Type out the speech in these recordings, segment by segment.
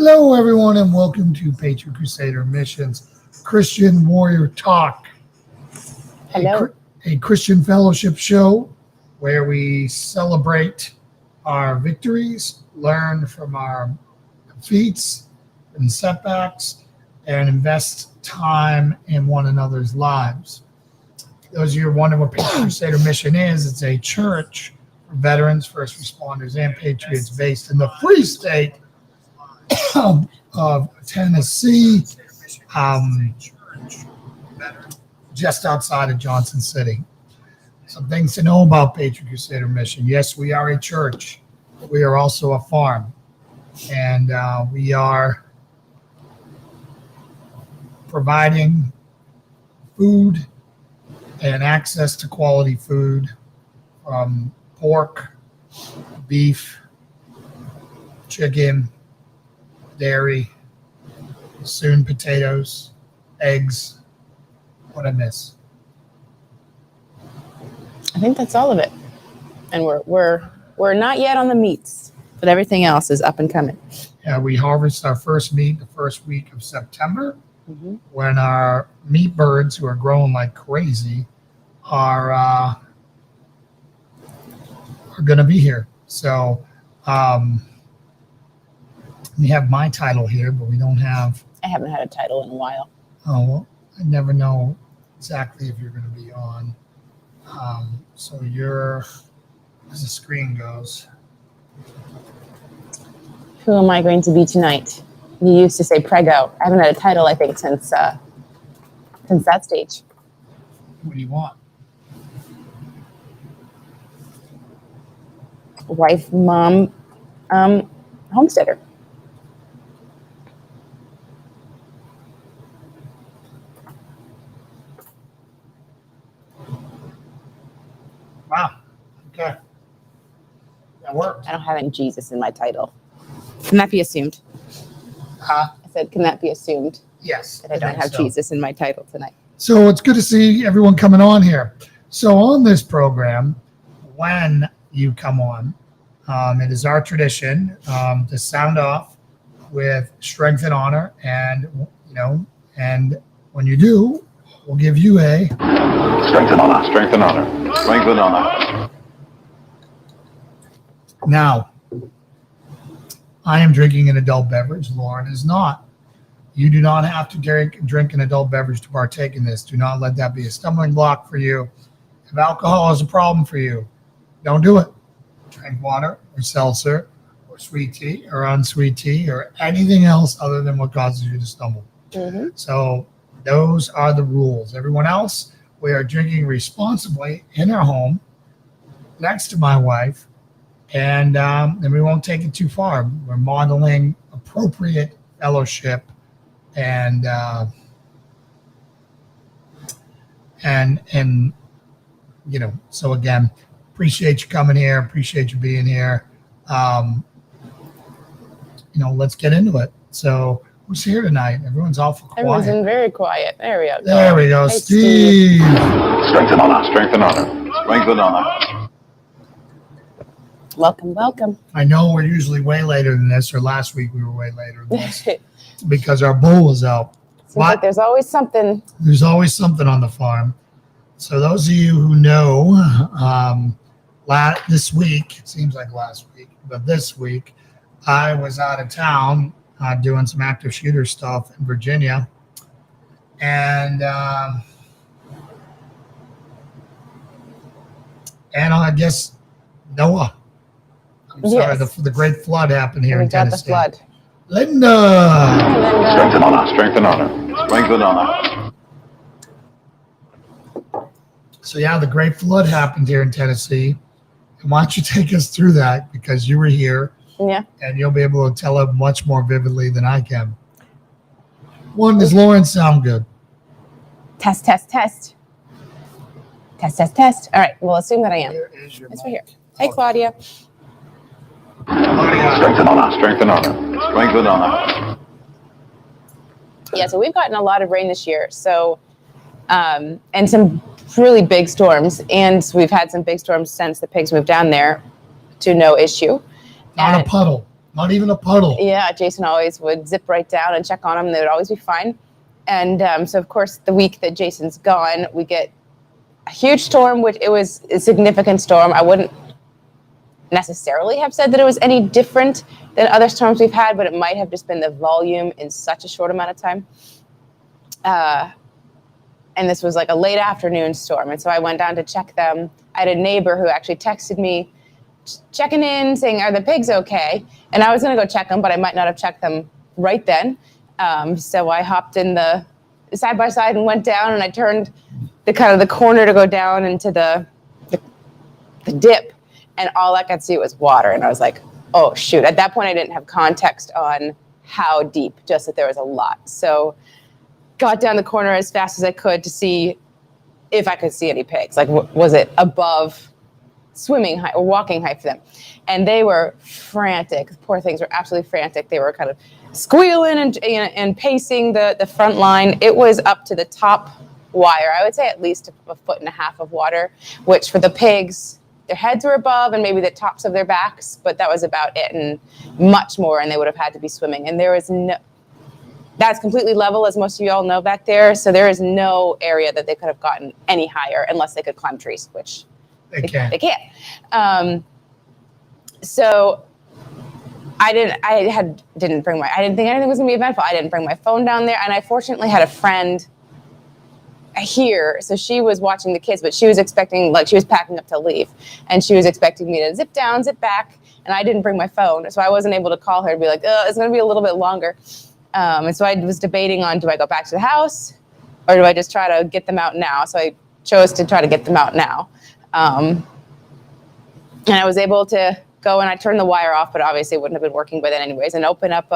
Hello, everyone, and welcome to Patriot Crusader Missions Christian Warrior Talk. Hello. A Christian fellowship show where we celebrate our victories, learn from our defeats and setbacks, and invest time in one another's lives. Those of you who are wondering what Patriot Crusader Mission is, it's a church for veterans, first responders, and patriots based in the free state of Tennessee, just outside of Johnson City. Some things to know about Patriot Crusader Mission. Yes, we are a church, but we are also a farm. And we are providing food and access to quality food from pork, beef, chicken, dairy, soon potatoes, eggs. What I miss? I think that's all of it. And we're not yet on the meats, but everything else is up and coming. Yeah, we harvest our first meat the first week of September, when our meat birds, who are growing like crazy, are going to be here. So we have my title here, but we don't have. I haven't had a title in a while. Oh, well, I never know exactly if you're going to be on. So as the screen goes. Who am I going to be tonight? You used to say Prego. I haven't had a title, I think, since that stage. What do you want? Wife, mom, homesteader. Wow. Okay. That worked. I don't have any Jesus in my title. Can that be assumed? Huh? I said, can that be assumed? Yes. That I don't have Jesus in my title tonight. So it's good to see everyone coming on here. So on this program, when you come on, it is our tradition to sound off with strength and honor, and when you do, we'll give you a strength and honor, strength and honor, strength and honor. Now, I am drinking an adult beverage. Lauren is not. You do not have to drink an adult beverage to partake in this. Do not let that be a stumbling block for you. If alcohol is a problem for you, don't do it. Drink water or seltzer or sweet tea or unsweet tea or anything else other than what causes you to stumble. Mm-hmm. So those are the rules. Everyone else, we are drinking responsibly in our home next to my wife, and we won't take it too far. We're modeling appropriate fellowship and so again, appreciate you coming here, appreciate you being here. Let's get into it. So who's here tonight? Everyone's awful quiet. Everyone's been very quiet. There we go. There we go. Hey, Steve. Strength and honor, strength and honor, strength and honor. Welcome. I know we're usually way later than this, or last week we were way later than this because our bull was out. Seems like there's always something. There's always something on the farm. So those of you who know, this week, it seems like last week, but this week, I was out of town doing some active shooter stuff in Virginia. And I guess Noah. I'm sorry, Yes. the great flood happened here We in got Tennessee. the flood. Linda. Strength and honor, strength and honor, strength and honor. So yeah, the great flood happened here in Tennessee. And why don't you take us through that, because you were here. Yeah. And you'll be able to tell it much more vividly than I can. One, does Lauren sound good? Test. Test. All right. We'll assume that I am. Here is your It's right here. Hey, Claudia. Strength and honor, strength and honor, strength and honor. Yeah, so we've gotten a lot of rain this year. So, and some really big storms. And we've had some big storms since the pigs moved down there to no issue. Not And a puddle. Not even a puddle. Yeah, Jason always would zip right down and check on them. They would always be fine. And so, of course, the week that Jason's gone, we get a huge storm, which it was a significant storm. I wouldn't necessarily have said that it was any different than other storms we've had, but it might have just been the volume in such a short amount of time. And this was like a late afternoon storm. And so I went down to check them. I had a neighbor who actually texted me, checking in, saying, are the pigs okay? And I was going to go check them, but I might not have checked them right then. So I hopped in the side by side and went down, and I turned the corner to go down into the dip, and all I could see was water. And I was like, oh shoot. At that point, I didn't have context on how deep, just that there was a lot. So got down the corner as fast as I could to see if I could see any pigs. Like, was it above swimming height or walking height for them? And they were frantic. The poor things were absolutely frantic. They were kind of squealing and pacing the front line. It was up to the top wire. I would say at least a foot and a half of water, which for the pigs, their heads were above and maybe the tops of their backs, but that was about it, and much more, and they would have had to be swimming. And there was that's completely level, as most of you all know back there, so there is no area that they could have gotten any higher unless they could climb trees, which They can't. They can't. So I didn't think anything was gonna be eventful. I didn't bring my phone down there, and I fortunately had a friend here, so she was watching the kids, but she was expecting, like, she was packing up to leave, and she was expecting me to zip down, zip back, and I didn't bring my phone, so I wasn't able to call her and be like, oh, it's gonna be a little bit longer. And so I was debating on, do I go back to the house, or do I just try to get them out now? So I chose to try to get them out now. And I was able to go, and I turned the wire off, but obviously it wouldn't have been working by then anyways, and open up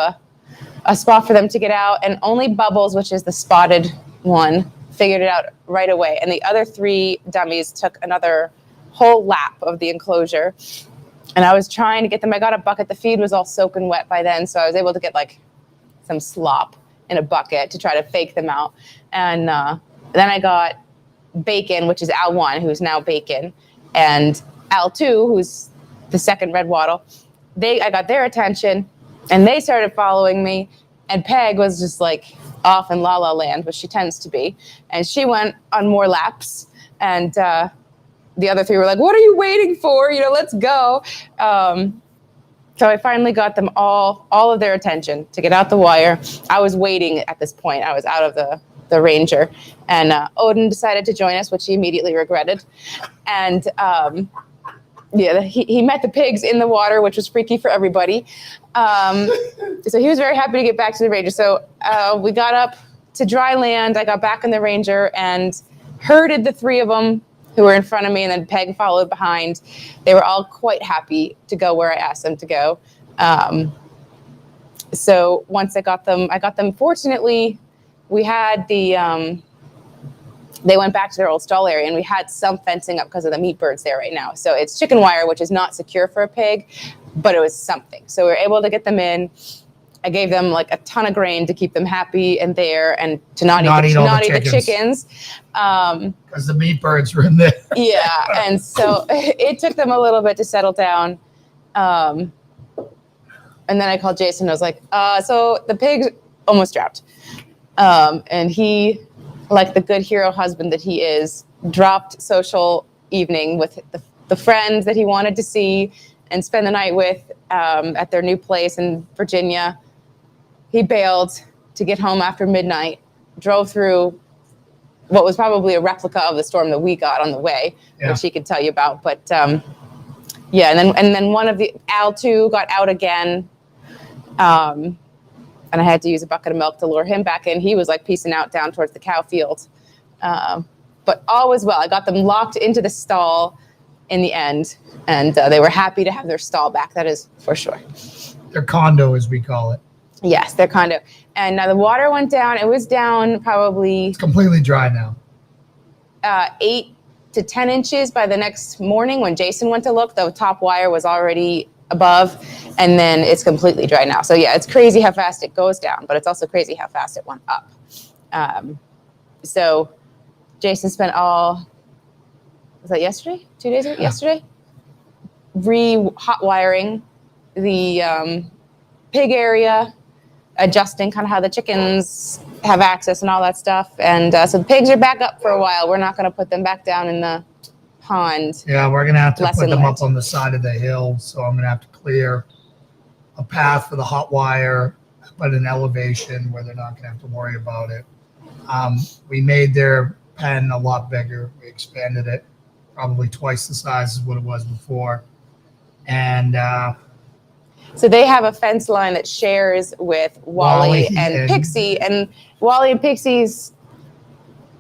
a spot for them to get out. And only Bubbles, which is the spotted one, figured it out right away. And the other 3 dummies took another whole lap of the enclosure. And I was trying to get them. I got a bucket. The feed was all soaking wet by then, so I was able to get like some slop in a bucket to try to fake them out. And then I got Bacon, which is Al 1, who's now Bacon, and Al 2, who's the second red wattle. I got their attention, and they started following me. And Peg was just like off in La La Land, which she tends to be. And she went on more laps. And the other 3 were like, what are you waiting for? Let's go. So I finally got them all of their attention to get out the wire. I was waiting at this point. I was out of the Ranger. And Odin decided to join us, which he immediately regretted. And he met the pigs in the water, which was freaky for everybody. So he was very happy to get back to the Ranger. So we got up to dry land. I got back in the Ranger and herded the 3 of them who were in front of me, and then Peg followed behind. They were all quite happy to go where I asked them to go. So once I got them. Fortunately, we had they went back to their old stall area, and we had some fencing up because of the meat birds there right now. So it's chicken wire, which is not secure for a pig, but it was something. So we were able to get them in. I gave them like a ton of grain to keep them happy and there, and to not eat the chickens. Because the meat birds were in there. Yeah, and so it took them a little bit to settle down. And then I called Jason. I was like, so the pigs almost dropped. And he, like the good hero husband that he is, dropped social evening with the friends that he wanted to see and spend the night with at their new place in Virginia. He bailed to get home after midnight, drove through what was probably a replica of the storm that we got on the way, which he could tell you about. But and then one of the Al 2 got out again. And I had to use a bucket of milk to lure him back in. He was like piecing out down towards the cow field. But all was well. I got them locked into the stall in the end, and they were happy to have their stall back. That is for sure. Their condo, as we call it. Yes, their condo. And now the water went down. It was down probably... It's completely dry now. 8 to 10 inches by the next morning when Jason went to look. The top wire was already above, and then it's completely dry now. So yeah, it's crazy how fast it goes down, but it's also crazy how fast it went up. So Jason spent was that yesterday? 2 days ago? Yesterday? Hot wiring the pig area, adjusting kind of how the chickens have access and all that stuff. And so the pigs are back up for a while. We're not going to put them back down in the pond. Yeah, we're going to have to Lesson put them learned. up on the side of the hill. So I'm going to have to clear a path for the hot wire, but an elevation where they're not going to have to worry about it. We made their pen a lot bigger. We expanded it probably twice the size as what it was before. And So they have a fence line that shares with Wally Wally and and- Pixie. And Wally and Pixie's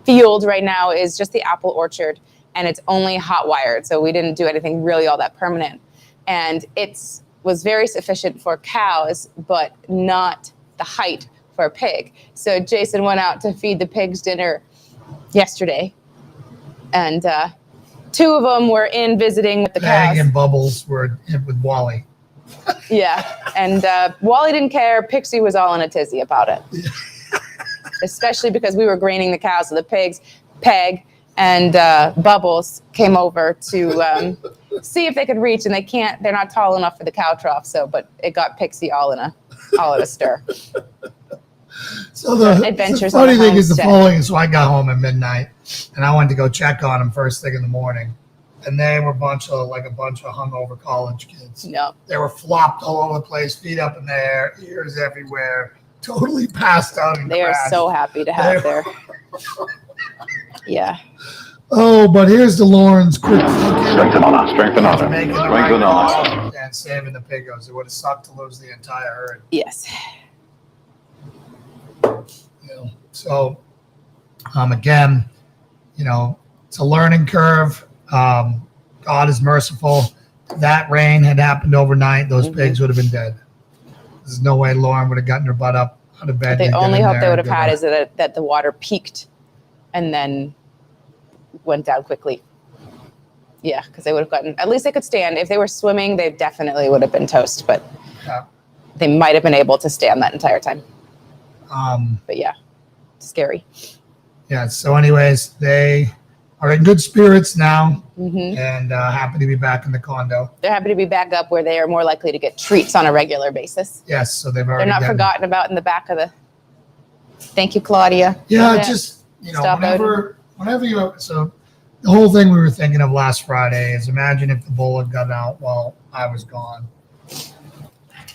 field right now is just the apple orchard, and it's only hot wired. So we didn't do anything really all that permanent. And it was very sufficient for cows, but not the height for a pig. So Jason went out to feed the pigs dinner yesterday. And two of them were in visiting with the Bang cows. and Bubbles were with Wally. Yeah, and Wally didn't care. Pixie was all in a tizzy about it, especially because we were graining the cows. So the pigs, Peg and Bubbles, came over to see if they could reach, and they can't. They're not tall enough for the cow trough. So, but it got Pixie all in a stir. So the Adventures funny on the thing is the homestead. following. So I got home at midnight, and I went to go check on them first thing in the morning, and they were a bunch of hungover college kids. No, They were flopped all over the place, feet up in the air, ears everywhere, totally passed out and they are crashed. so happy to have their. Yeah. Oh, but here's the Lauren's quick thinking. Strength and honor. Strength and honor. Making the Strength right and honor. call and saving the piggos. It would have sucked to lose the entire herd. Yes. So again, it's a learning curve. God is merciful. If that rain had happened overnight, those pigs would have been dead. There's no way Lauren would have gotten her butt up out of bed. The to get only in hope there they would and have give had her- is that the water peaked and then went down quickly. Yeah, because they would have gotten, at least they could stand. If they were swimming, they definitely would have been toast, but Yeah. they might have been able to stand that entire time. Um, But yeah, scary. yeah. So, anyways, they are in good spirits now Hmm. and happy to be back in the condo. They're happy to be back up where they are more likely to get treats on a regular basis. Yes. So they've They're already not gotten- forgotten about in the back of the. Thank you, Claudia. Yeah, just Stop whenever you. So the whole thing we were thinking of last Friday is imagine if the bull had gotten out while I was gone.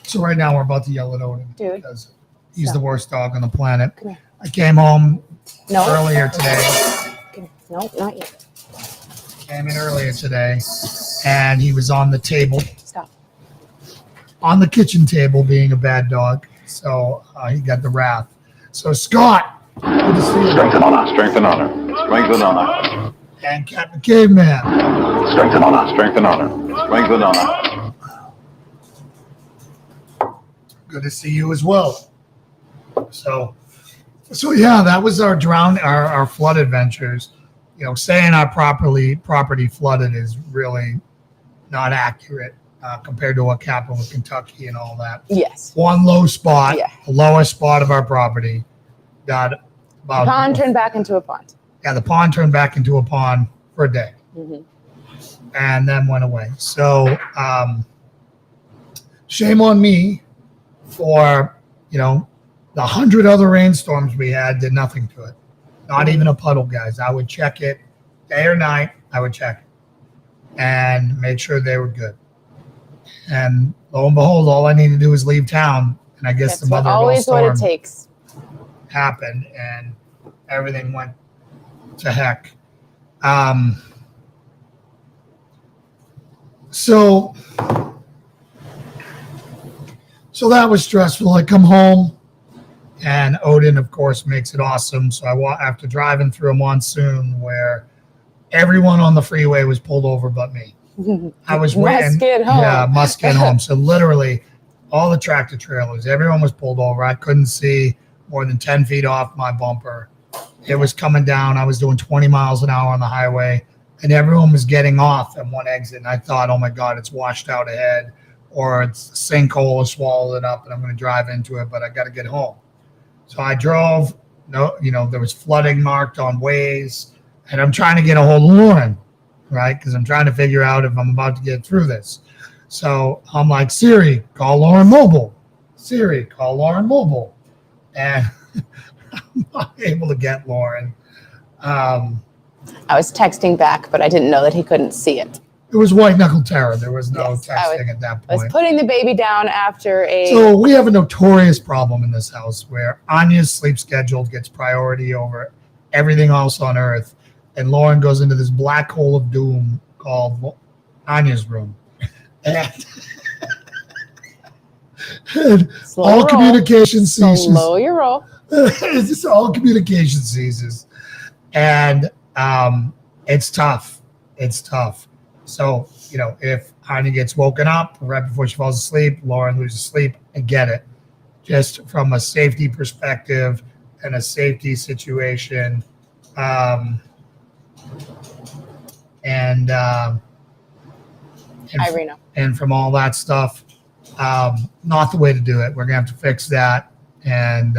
So right now we're about to yell at Odin Dude. because he's Stop. the worst dog on the planet. Come here. I came home No. earlier today. No, not yet. Came in earlier today, and he was on the table, Stop. on the kitchen table, being a bad dog. So he got the wrath. So Scott, good to see you. Strength and honor. Strength and honor. Strength and honor. And Captain Caveman. Strength and honor. Strength and honor. Strength and honor. Good to see you as well. So yeah, that was our our flood adventures. Saying our property flooded is really not accurate compared to what happened with Kentucky and all that. Yes. One low spot, Yeah. the lowest spot of our property, got about Pond turned back into a pond. Yeah, the pond turned back into a pond for a day Mhm. and then went away. So shame on me for the 100 other rainstorms we had did nothing to it. Not even a puddle, guys. I would check it day or night. I would check it and make sure they were good. And lo and behold, all I need to do is leave town, and I guess That's the mother of all always what it storm takes. happened, and everything went to heck. So that was stressful. I come home, and Odin, of course, makes it awesome. So after driving through a monsoon where everyone on the freeway was pulled over but me. I was waiting. Must get home. Yeah, must get home. So literally, all the tractor trailers, everyone was pulled over. I couldn't see more than 10 feet off my bumper. It was coming down. I was doing 20 miles an hour on the highway, and everyone was getting off at one exit. And I thought, oh my God, it's washed out ahead, or it's a sinkhole has swallowed it up, and I'm going to drive into it. But I got to get home. So I drove. No, there was flooding marked on Waze, and I'm trying to get a hold of Lauren, right? Because I'm trying to figure out if I'm about to get through this. So I'm like, Siri, call Lauren Mobile. Siri, call Lauren Mobile. And I'm not able to get Lauren. I was texting back, but I didn't know that he couldn't see it. It was white knuckle terror. There was no Yes, texting at that I was point. putting the baby down after a. So we have a notorious problem in this house where Anya's sleep schedule gets priority over everything else on earth. And Lauren goes into this black hole of doom called Anya's room. And, and Slow all roll. communication ceases. Slow your roll. It's just all communication ceases. And it's tough. It's tough. So, if Anya gets woken up right before she falls asleep, Lauren loses sleep, I get it. Just from a safety perspective and a safety situation. Irina. And from all that stuff, not the way to do it. We're going to have to fix that. And,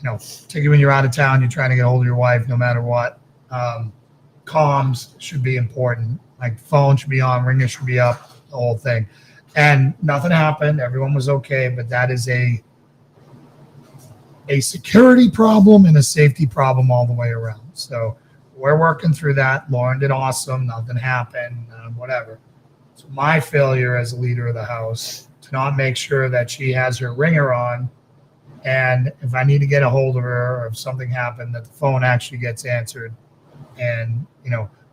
particularly when you're out of town, you're trying to get a hold of your wife no matter what. Comms should be important. Like phone should be on, ringer should be up, the whole thing. And nothing happened. Everyone was okay, but that is a security problem and a safety problem all the way around. So we're working through that. Lauren did awesome. Nothing happened, whatever. So my failure as a leader of the house to not make sure that she has her ringer on. And if I need to get a hold of her or if something happened, that the phone actually gets answered. And,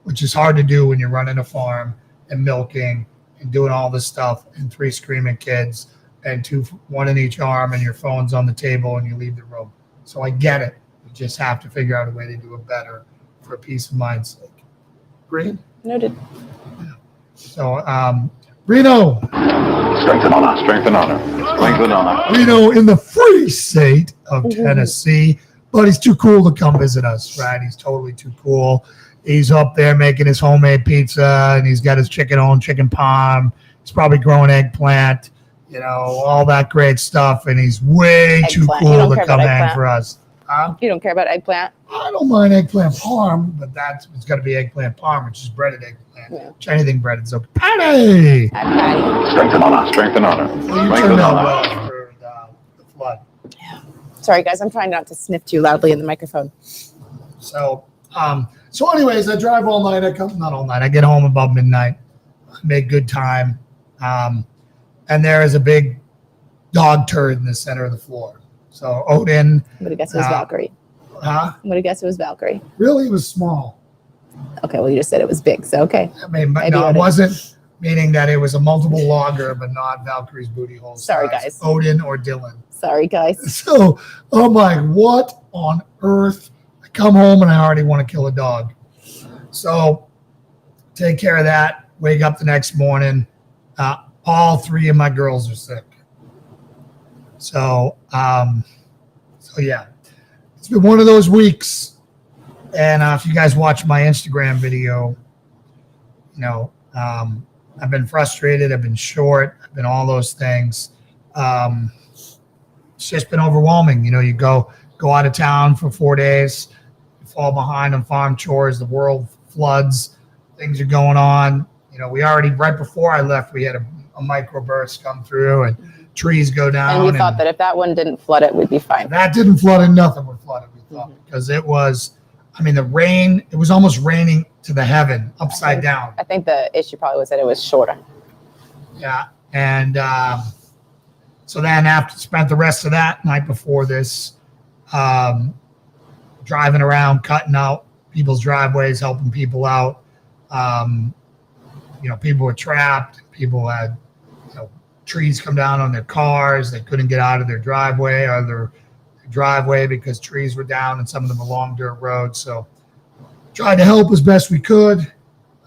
which is hard to do when you're running a farm and milking and doing all this stuff and 3 screaming kids and 1 in each arm and your phone's on the table and you leave the room. So I get it. We just have to figure out a way to do it better for peace of mind's sake. Agreed? Noted. So, Reno. Strength and honor. Strength and honor. Strength and honor. Reno in the free state of Tennessee, but he's too cool to come visit us, right? He's totally too cool. He's up there making his homemade pizza, and he's got his chicken parm. He's probably growing eggplant, all that great stuff, and he's way too cool to come hang for us. You don't care about eggplant? I don't mind eggplant parm, but it's got to be eggplant parm, which is breaded eggplant. Yeah. Which anything breaded is okay. Patty! I'm Patty. Strength and honor. Strength and honor. Well, you Strength turned and out honor. well for the flood. Sorry, guys. I'm trying not to sniff too loudly in the microphone. So anyways, I drive all night. Not all night. I get home about midnight. I make good time. And there is a big dog turd in the center of the floor. So Odin. I'm going to guess it was Valkyrie. Huh? I'm going to guess it was Valkyrie. Really? It was small. Okay, well, you just said it was big, so okay. I mean, Maybe no, it Odin. wasn't, meaning that it was a multiple logger, but not Valkyrie's booty hole. Sorry, size. guys. Odin or Dylan. Sorry, guys. So I'm like, what on earth? I come home and I already want to kill a dog. So take care of that. Wake up the next morning. All 3 of my girls are sick. So yeah, it's been one of those weeks. And if you guys watch my Instagram video, I've been frustrated. I've been short. I've been all those things. It's just been overwhelming. You go out of town for 4 days, you fall behind on farm chores, the world floods, things are going on. We already, right before I left, we had a microburst come through and trees go down. And we thought that if that one didn't flood it, we'd be fine. That didn't flood and nothing would flood it, we thought, because it was, the rain, it was almost raining to the heaven, upside down. I think the issue probably was that it was shorter. Yeah. And so then after spent the rest of that night before this, driving around, cutting out people's driveways, helping people out. People were trapped. People had, trees come down on their cars. They couldn't get out of their driveway because trees were down and some of them were long dirt roads. So tried to help as best we could.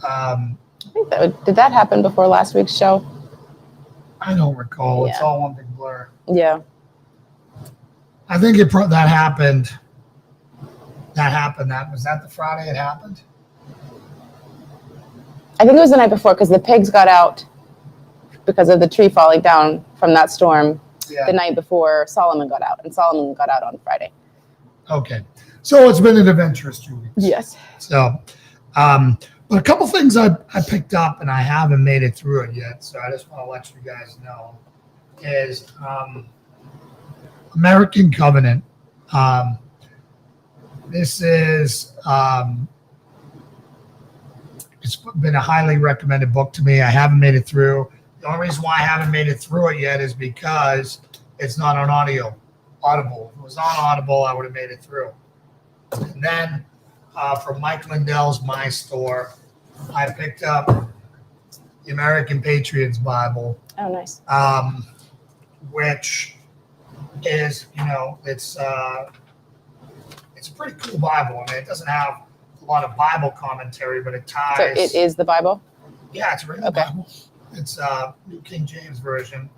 I think did that happen before last week's show? I don't recall. Yeah. It's all one big blur. Yeah. I think that happened. Was that the Friday it happened? I think it was the night before because the pigs got out because of the tree falling down from that storm the night before Solomon got out. And Solomon got out on Friday. Okay. So it's been an adventurous 2 weeks. Yes. So, but a couple things I picked up and I haven't made it through it yet. So I just want to let you guys know. is American Covenant. This is it's been a highly recommended book to me. I haven't made it through. The only reason why I haven't made it through it yet is because it's not on Audible. If it was on Audible, I would have made it through. And then from Mike Lindell's My Store, I picked up the American Patriots Bible. Oh, nice. Which is, it's a pretty cool Bible. I mean, it doesn't have a lot of Bible commentary, but it ties. So it is the Bible? Yeah, it's a regular Bible. It's New King James Version.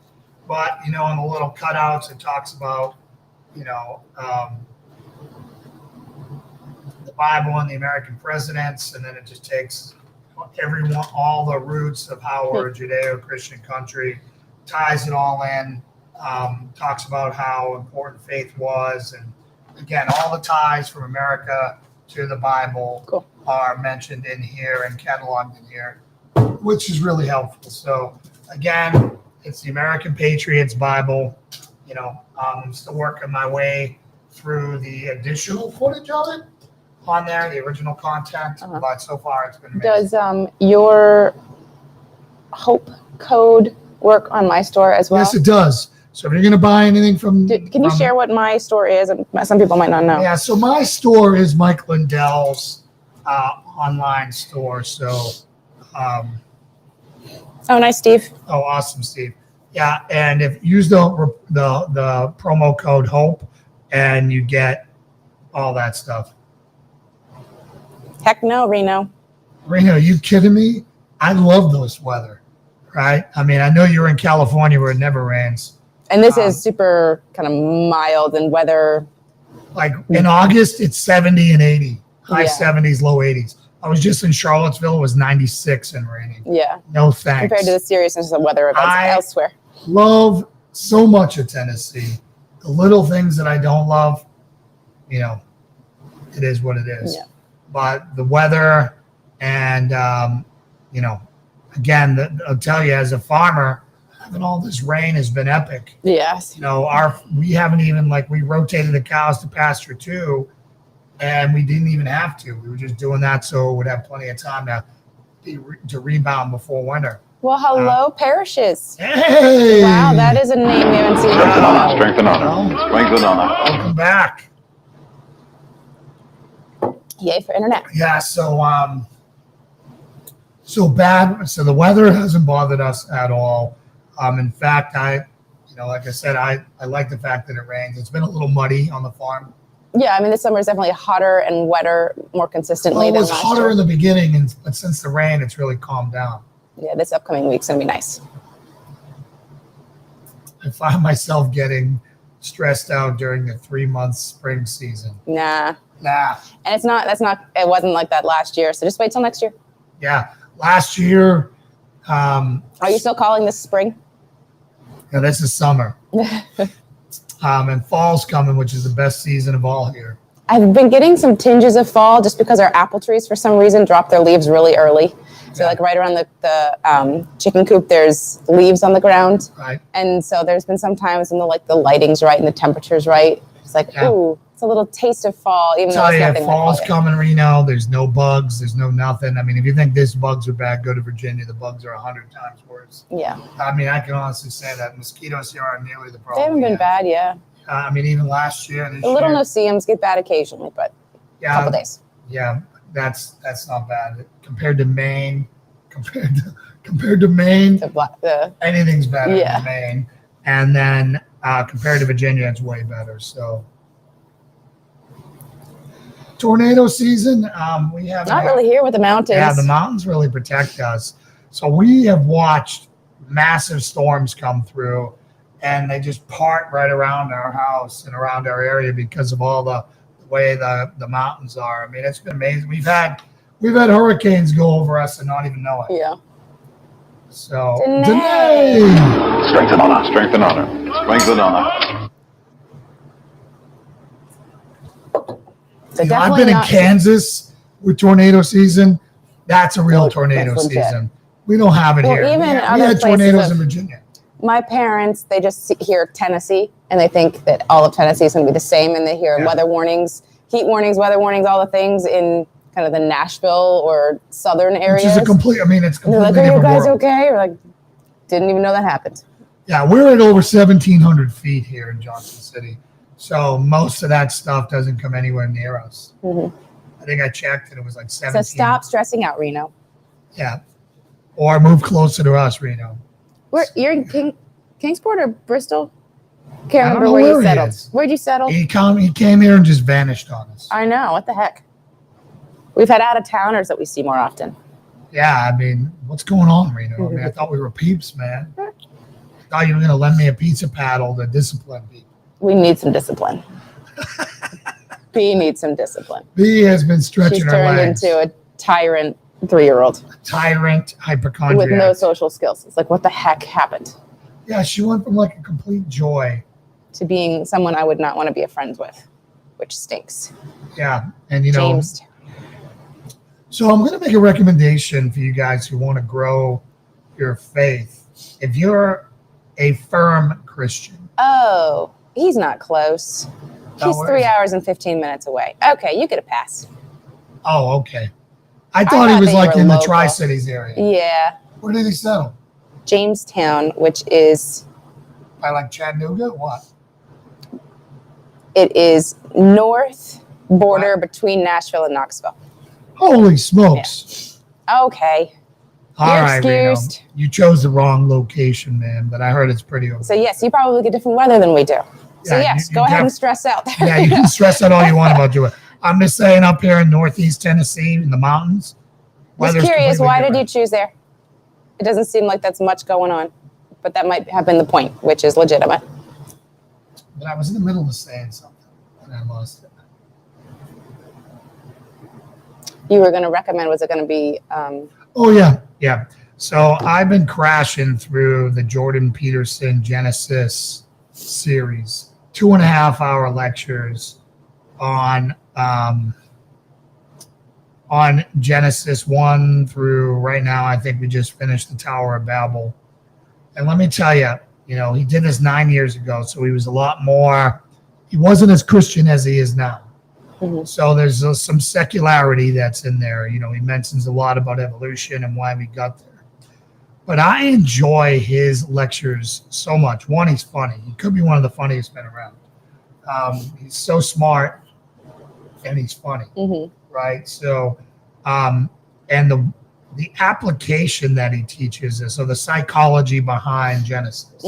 But, on the little cutouts, it talks about, the Bible and the American presidents, and then it just takes all the roots of how we're a Judeo-Christian country, ties it all in, talks about how important faith was, and again, all the ties from America to the Bible are mentioned in here and cataloged in here, which is really helpful. So again, it's the American Patriots Bible. I'm still working my way through the additional footage of it on there, the original content, but so far it's been amazing. Does your Hope code work on My Store as well? Yes, it does. So if you're going to buy anything can you share what My Store is? Some people might not know. Yeah, so My Store is Mike Lindell's online store. So, oh, nice, Steve. Oh, awesome, Steve. Yeah, and if you use the promo code HOPE, and you get all that stuff. Heck no, Reno. Reno, are you kidding me? I love this weather, right? I mean, I know you're in California where it never rains. And this is super kind of mild and weather. Like in August, it's 70 and 80, high 70s, low 80s. I was just in Charlottesville. It was 96 and raining. Yeah. No thanks. Compared to the seriousness of weather events elsewhere. Love so much of Tennessee. The little things that I don't love, it is what it is. Yeah. But the weather and, again, I'll tell you, as a farmer, having all this rain has been epic. Yes. We haven't even, we rotated the cows to pasture too, and we didn't even have to. We were just doing that so it would have plenty of time to rebound before winter. Well, hello, Parishes. Hey! Wow, that is a name we haven't seen before. Strength and honor. Strength and honor. Welcome back. Yay for internet. Yeah, so so the weather hasn't bothered us at all. In fact, like I said, I like the fact that it rains. It's been a little muddy on the farm. Yeah, I mean, this summer is definitely hotter and wetter more consistently Well, it than was last hotter year. in the beginning, but since the rain, it's really calmed down. Yeah, this upcoming week's going to be nice. I find myself getting stressed out during the 3-month spring season. Nah. And it wasn't like that last year, so just wait till next year. Yeah, last year. Are you still calling this spring? Yeah, this is summer. And fall's coming, which is the best season of all here. I've been getting some tinges of fall just because our apple trees, for some reason, drop their leaves really early. So right around the chicken coop, there's leaves on the ground. Right. And so there's been some times when the lighting's right and the temperature's right. It's ooh, it's a little taste of fall, even though it's nothing fall's like coming, Reno. There's no bugs. There's no nothing. I mean, if you think these bugs are bad, go to Virginia. The bugs are 100 times worse. Yeah. I mean, I can honestly say that mosquitoes here aren't nearly the problem. They haven't been bad, yeah. I mean, even last year. The little no-see-ums get bad occasionally, but a couple days. Yeah, that's not bad. Compared to Maine, anything's better than Maine. And then compared to Virginia, it's way better. So tornado season, we have not really here with the mountains. Yeah, the mountains really protect us. So we have watched massive storms come through, and they just part right around our house and around our area because of all the way the mountains are. I mean, it's been amazing. We've had hurricanes go over us and not even know it. Yeah. So Danae. Strength and honor. Strength and honor. Strength and honor. So I've been in Kansas with tornado season. That's a real tornado season. We don't have it here. Even we other had tornadoes places in Virginia. My parents, they just hear Tennessee and they think that all of Tennessee is going to be the same, and they hear weather warnings, heat warnings, weather warnings, all the things in kind of the Nashville or southern areas. Which is a complete, I mean, it's And they're completely like, are you different guys world. okay? Or like, didn't even know that happened. Yeah, we're at over 1,700 feet here in Johnson City. So most of that stuff doesn't come anywhere near us. Mm-hmm. I think I checked and it was like 17. So stop stressing out, Reno. Yeah. Or move closer to us, Reno. You're in Kingsport or Bristol? Can't I don't remember know where you where he settled. is. Where'd you settle? He came here and just vanished on us. I know. What the heck? We've had out-of-towners that we see more often. Yeah, I mean, what's going on, Reno? I mean, I thought we were peeps, man. I thought you were going to lend me a pizza paddle to discipline people. We need some discipline. B needs some discipline. B has been stretching She's her turned legs. into a tyrant 3-year-old Tyrant, hypochondriac. with no social skills. It's like, what the heck happened? Yeah, she went from like a complete joy. To being someone I would not want to be a friend with, which stinks. Yeah, and you know, James. so I'm going to make a recommendation for you guys who want to grow your faith. If you're a firm Christian. Oh, he's not close. He's where 3 is he? hours and 15 minutes away. Okay, you get a pass. Oh, okay. I thought he thought was that you like were in the local. Tri-Cities area. Yeah. Where did he settle? Jamestown, which is, By like Chattanooga? What? it is north border between Nashville and Knoxville. Holy smokes. Okay. All You're right, Reno. excused. You chose the wrong location, man, but I heard it's pretty okay. So yes, you probably get different weather than we do. So Yeah, yes, you go ahead def- and stress out there. Yeah, you can stress out all you want about doing it. I'm just saying up here in Northeast Tennessee in the mountains. Just weather's curious, completely why did you different. choose there? It doesn't seem like that's much going on, but that might have been the point, which is legitimate. But I was in the middle of saying something and I lost it. You were going to recommend, was it going to be, Oh, yeah. So I've been crashing through the Jordan Peterson Genesis series, 2.5-hour lectures on Genesis 1 through right now. I think we just finished the Tower of Babel. And let me tell you, you know, he did this 9 years ago, so he was a lot more, he wasn't as Christian as he is now. So there's some secularity that's in there. You know, he mentions a lot about evolution and why we got there. But I enjoy his lectures so much. One, he's funny. He could be one of the funniest men around. He's so smart and he's funny, right? So, and the application that he teaches is, so the psychology behind Genesis,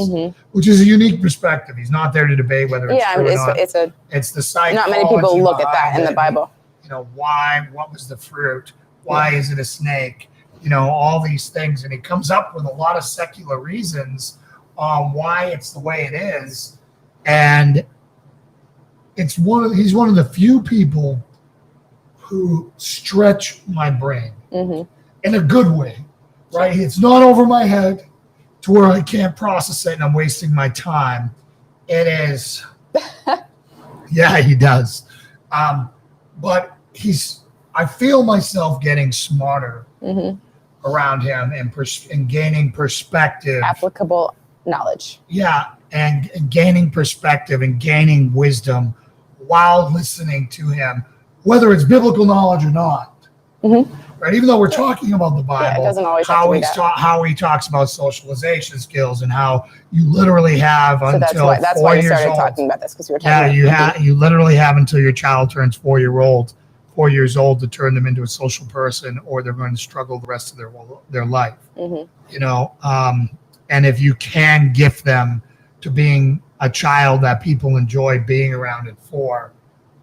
which is a unique perspective. He's not there to debate whether it's true or not. It's the psychology. not many people look at that in the behind it. Bible. You know, why, what was the fruit? Why is it a snake? You know, all these things. And he comes up with a lot of secular reasons on why it's the way it is. And he's one of the few people who stretch my brain in a good way, right? It's not over my head to where I can't process it and I'm wasting my time. It is, yeah, he does. But I feel myself getting smarter around him and gaining perspective. Applicable knowledge. Yeah, and gaining perspective and gaining wisdom while listening to him, whether it's biblical knowledge or not. Right? Even though we're talking about the Bible, it doesn't always have to be that. how he talks about socialization skills and how you literally have So until that's 4 why you years started old. talking about this, because we were talking You literally have until your child turns 4 years old to turn them into a social person, or they're going to struggle the rest of their life. You know, and if you can gift them to being a child that people enjoy being around at 4,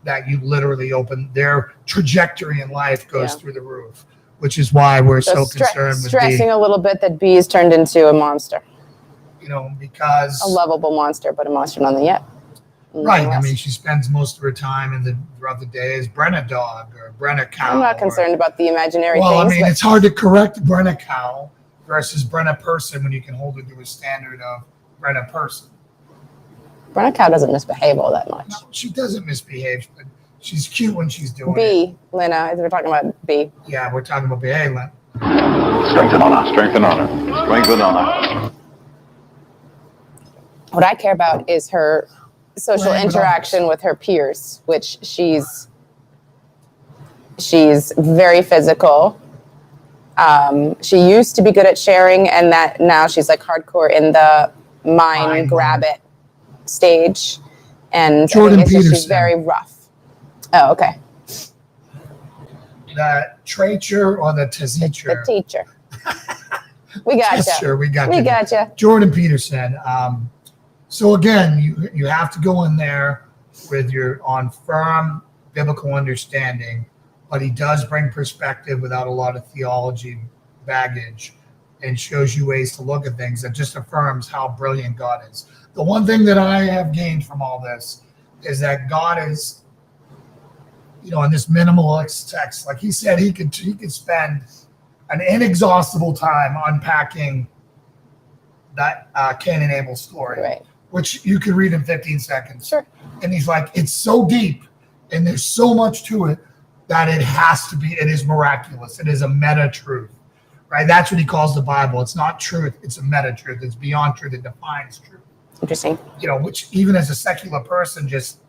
that you literally open their trajectory in life goes through the roof, which is why we're so concerned with stressing a little bit that B has turned into a monster, you know, because a lovable monster, but a monster none yet. right. I mean, she spends most of her time throughout the day as Brenna dog or Brenna cow. I'm not concerned about the imaginary Well, things. I mean, it's hard to correct Brenna cow versus Brenna person when you can hold it to a standard of Brenna person. Brenna cow doesn't misbehave all that much. No, she doesn't misbehave, but she's cute when she's doing it. B, Lena, we're talking about B. Yeah, we're talking about behavior. Strength and honor. Strength and honor. Strength and honor. what I care about is her social Playing with interaction with her peers, which she's very physical. She used to be good at sharing, and that now she's like hardcore in the mine grab it stage. And Jordan I think it's just, she's Peterson. very rough. Oh, okay. The teacher or the teacher? The teacher. We got Teacher, you. we got We you. got you. Jordan Peterson. So again, you have to go in there with your on firm biblical understanding, but he does bring perspective without a lot of theology baggage, and shows you ways to look at things that just affirms how brilliant God is. The one thing that I have gained from all this is that God is, in this minimalist text, like he said, he could spend an inexhaustible time unpacking that Cain and Abel story, Right. which you could read in 15 seconds. Sure. And he's like, it's so deep and there's so much to it that it is miraculous. It is a meta truth, right? That's what he calls the Bible. It's not truth. It's a meta truth. It's beyond truth. It defines truth. Interesting. Which even as a secular person, just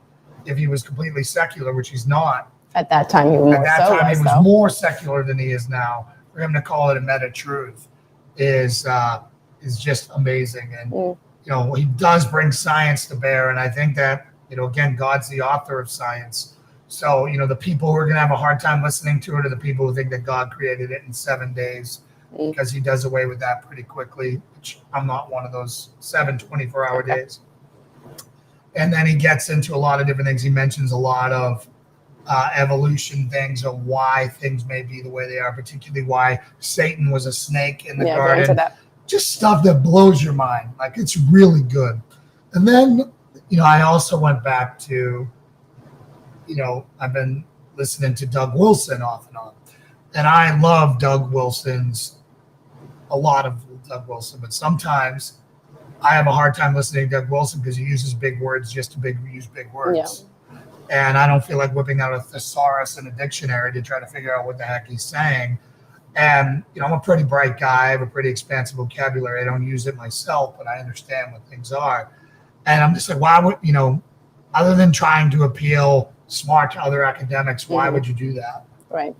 if he was completely secular, which he's not, At that time, he was at that time he was more secular than he is now. For him to call it a meta truth is just amazing. And he does bring science to bear, and I think that again, God's the author of science. So the people who are going to have a hard time listening to it are the people who think that God created it in 7 days, because he does away with that pretty quickly, which I'm not one of those 7 24-hour days. And then he gets into a lot of different things. He mentions a lot of evolution things of why things may be the way they are, particularly why Satan was a snake in the garden. Into that. Just stuff that blows your mind. Like, it's really good. And then, I also went back to, I've been listening to Doug Wilson off and on. And I love a lot of Doug Wilson, but sometimes I have a hard time listening to Doug Wilson because he uses big words just to use big words. Yeah. And I don't feel like whipping out a thesaurus and a dictionary to try to figure out what the heck he's saying. And, I'm a pretty bright guy. I have a pretty expansive vocabulary. I don't use it myself, but I understand what things are. And I'm just like, why would, other than trying to appeal smart to other academics, why would you do that? Right.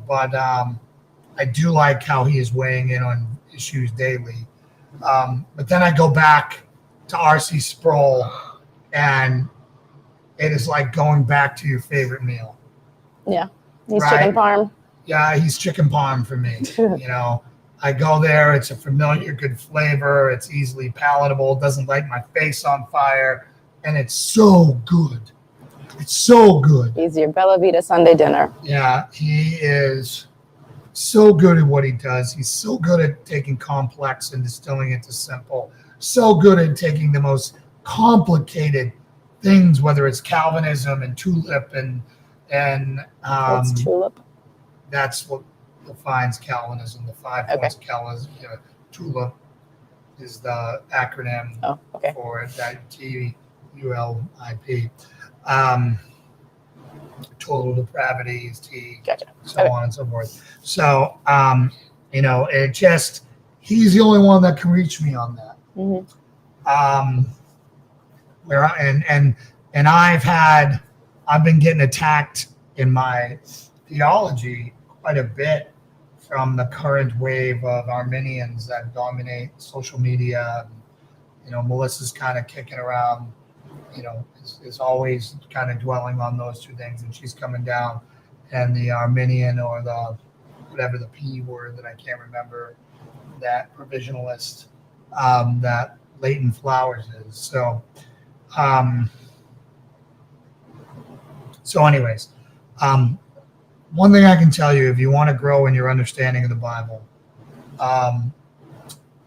But I do like how he is weighing in on issues daily. But then I go back to R.C. Sproul, and it is like going back to your favorite meal. Yeah. He's Right. chicken parm. Yeah, he's chicken parm for me. I go there. It's a familiar, good flavor. It's easily palatable. Doesn't light my face on fire. And it's so good. It's so good. He's your Bella Vita Sunday dinner. Yeah, he is so good at what he does. He's so good at taking complex and distilling it to simple. So good at taking the most complicated things, whether it's Calvinism and tulip and What's tulip? that's what defines Calvinism. The 5 points of Calvinism. Tulip is the acronym for it. That TULIP. Total depravity is T. Gotcha. So on and so forth. So it just, he's the only one that can reach me on that. Mm-hmm. I've been getting attacked in my theology quite a bit from the current wave of Arminians that dominate social media. Melissa's kind of kicking around, is always kind of dwelling on those two things, and she's coming down. And the Arminian, or the whatever the P word that I can't remember, that provisionalist, that Leighton Flowers is. So anyways, one thing I can tell you, if you want to grow in your understanding of the Bible,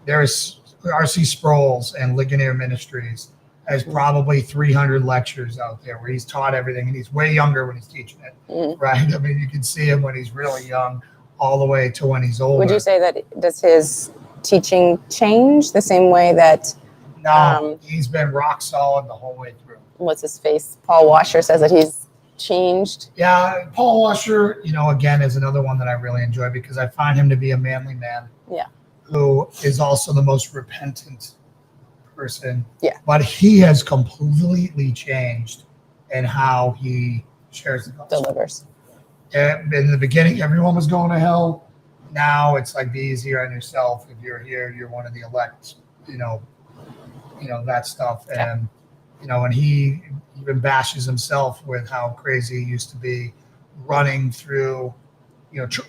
there's R.C. Sproul's and Ligonier Ministries has probably 300 lectures out there where he's taught everything, and he's way younger when he's teaching it, right? I mean, you can see him when he's really young all the way to when he's older. Would you say that, does his teaching change the same way that... No, he's been rock solid the whole way through. What's his face? Paul Washer says that he's changed. Yeah, Paul Washer, again, is another one that I really enjoy because I find him to be a manly man. Yeah. Who is also the most repentant person. Yeah. But he has completely changed in how he shares the gospel. Delivers. In the beginning, everyone was going to hell. Now it's like be easier on yourself. If you're here, you're one of the elect. That stuff. And and he even bashes himself with how crazy he used to be, running through.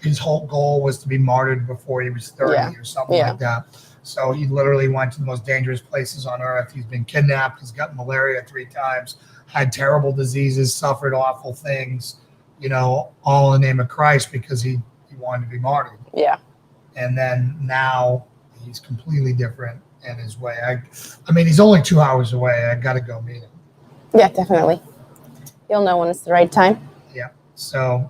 His whole goal was to be martyred before he was 30 or something like that. So he literally went to the most dangerous places on earth. He's been kidnapped. He's got malaria 3 times, had terrible diseases, suffered awful things, all in the name of Christ because he wanted to be martyred. Yeah. And then now he's completely different in his way. I mean, he's only 2 hours away. I got to go meet him. Yeah, definitely. You'll know when it's the right time. Yeah. So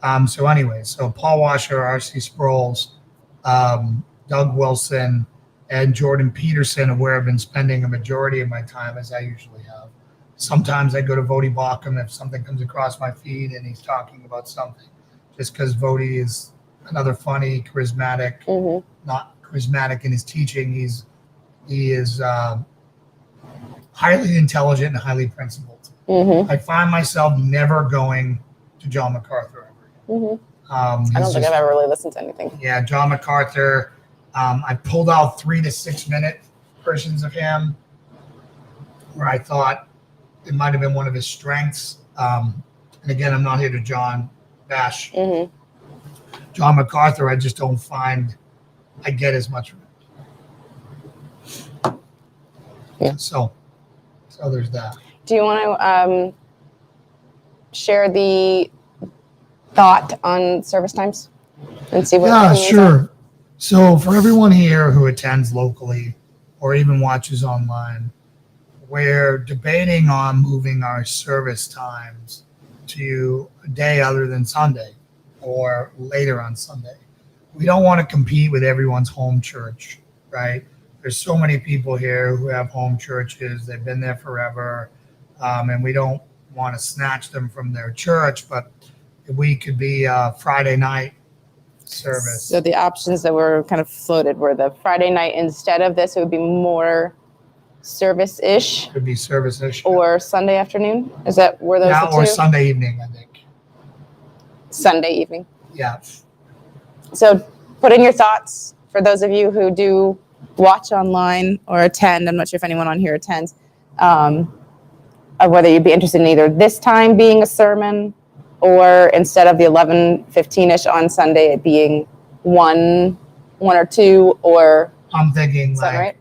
Paul Washer, R.C. Sproles, Doug Wilson, and Jordan Peterson are where I've been spending a majority of my time, as I usually have. Sometimes I go to Vodi Bakum if something comes across my feed and he's talking about something, just because Vodi is another funny, charismatic, not charismatic in his teaching. He is highly intelligent and highly principled. I find myself never going to John MacArthur ever again. I don't think I've ever really listened to anything. Yeah, John MacArthur. I pulled out 3 to 6 minute versions of him where I thought it might have been one of his strengths. And again, I'm not here to bash John MacArthur. I just don't find I get as much from it. Yeah. So there's that. Do you want to share the thought on service times and see what? Yeah, sure. So for everyone here who attends locally or even watches online, we're debating on moving our service times to a day other than Sunday or later on Sunday. We don't want to compete with everyone's home church, right? There's so many people here who have home churches. They've been there forever, and we don't want to snatch them from their church, but if we could be a Friday night service. So the options that were kind of floated were the Friday night instead of this, it would be more service-ish. Could be service-ish. Or Sunday afternoon? Is that where those are? Or Sunday evening, I think. Sunday evening. Yeah. So put in your thoughts for those of you who do watch online or attend. I'm not sure if anyone on here attends. Of whether you'd be interested in either this time being a sermon or instead of the 11:15-ish on Sunday, it being one or two, or I'm thinking is that like right?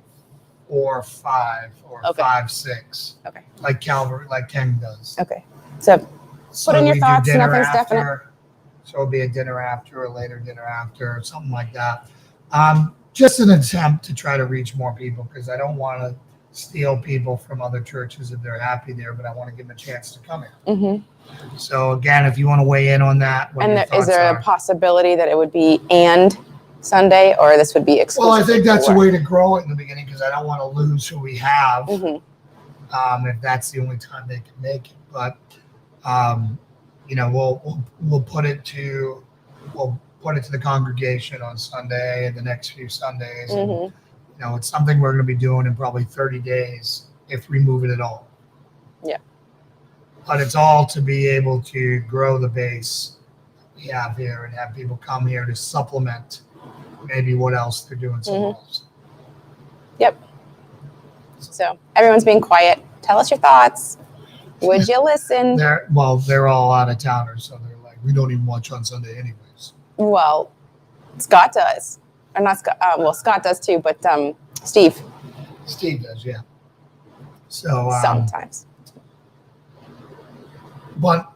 or 5 or 5, 6. Okay. Like Calvary, like Ken does. Okay. So So put in your we do thoughts. dinner Nothing's after. definite. So it'll be a dinner after or later dinner after, something like that. Just an attempt to try to reach more people because I don't want to steal people from other churches if they're happy there, but I want to give them a chance to come in. So again, if you want to weigh in on that, what your And is thoughts there are. a possibility that it would be and Sunday, or this would be exclusive? Well, I think that's a way to grow it in the beginning because I don't want to lose who we have if that's the only time they can make it. But we'll put it to the congregation on Sunday and the next few Sundays. And, it's something we're going to be doing in probably 30 days if we move it at all. Yeah. But it's all to be able to grow the base we have here and have people come here to supplement maybe what else they're doing somewhere else. Yep. So everyone's being quiet. Tell us your thoughts. Would you listen? They're all out of towners, so they're like, we don't even watch on Sunday anyways. Well, Scott does. Or not Scott. Scott does too, but Steve. Steve does, yeah. So Sometimes. But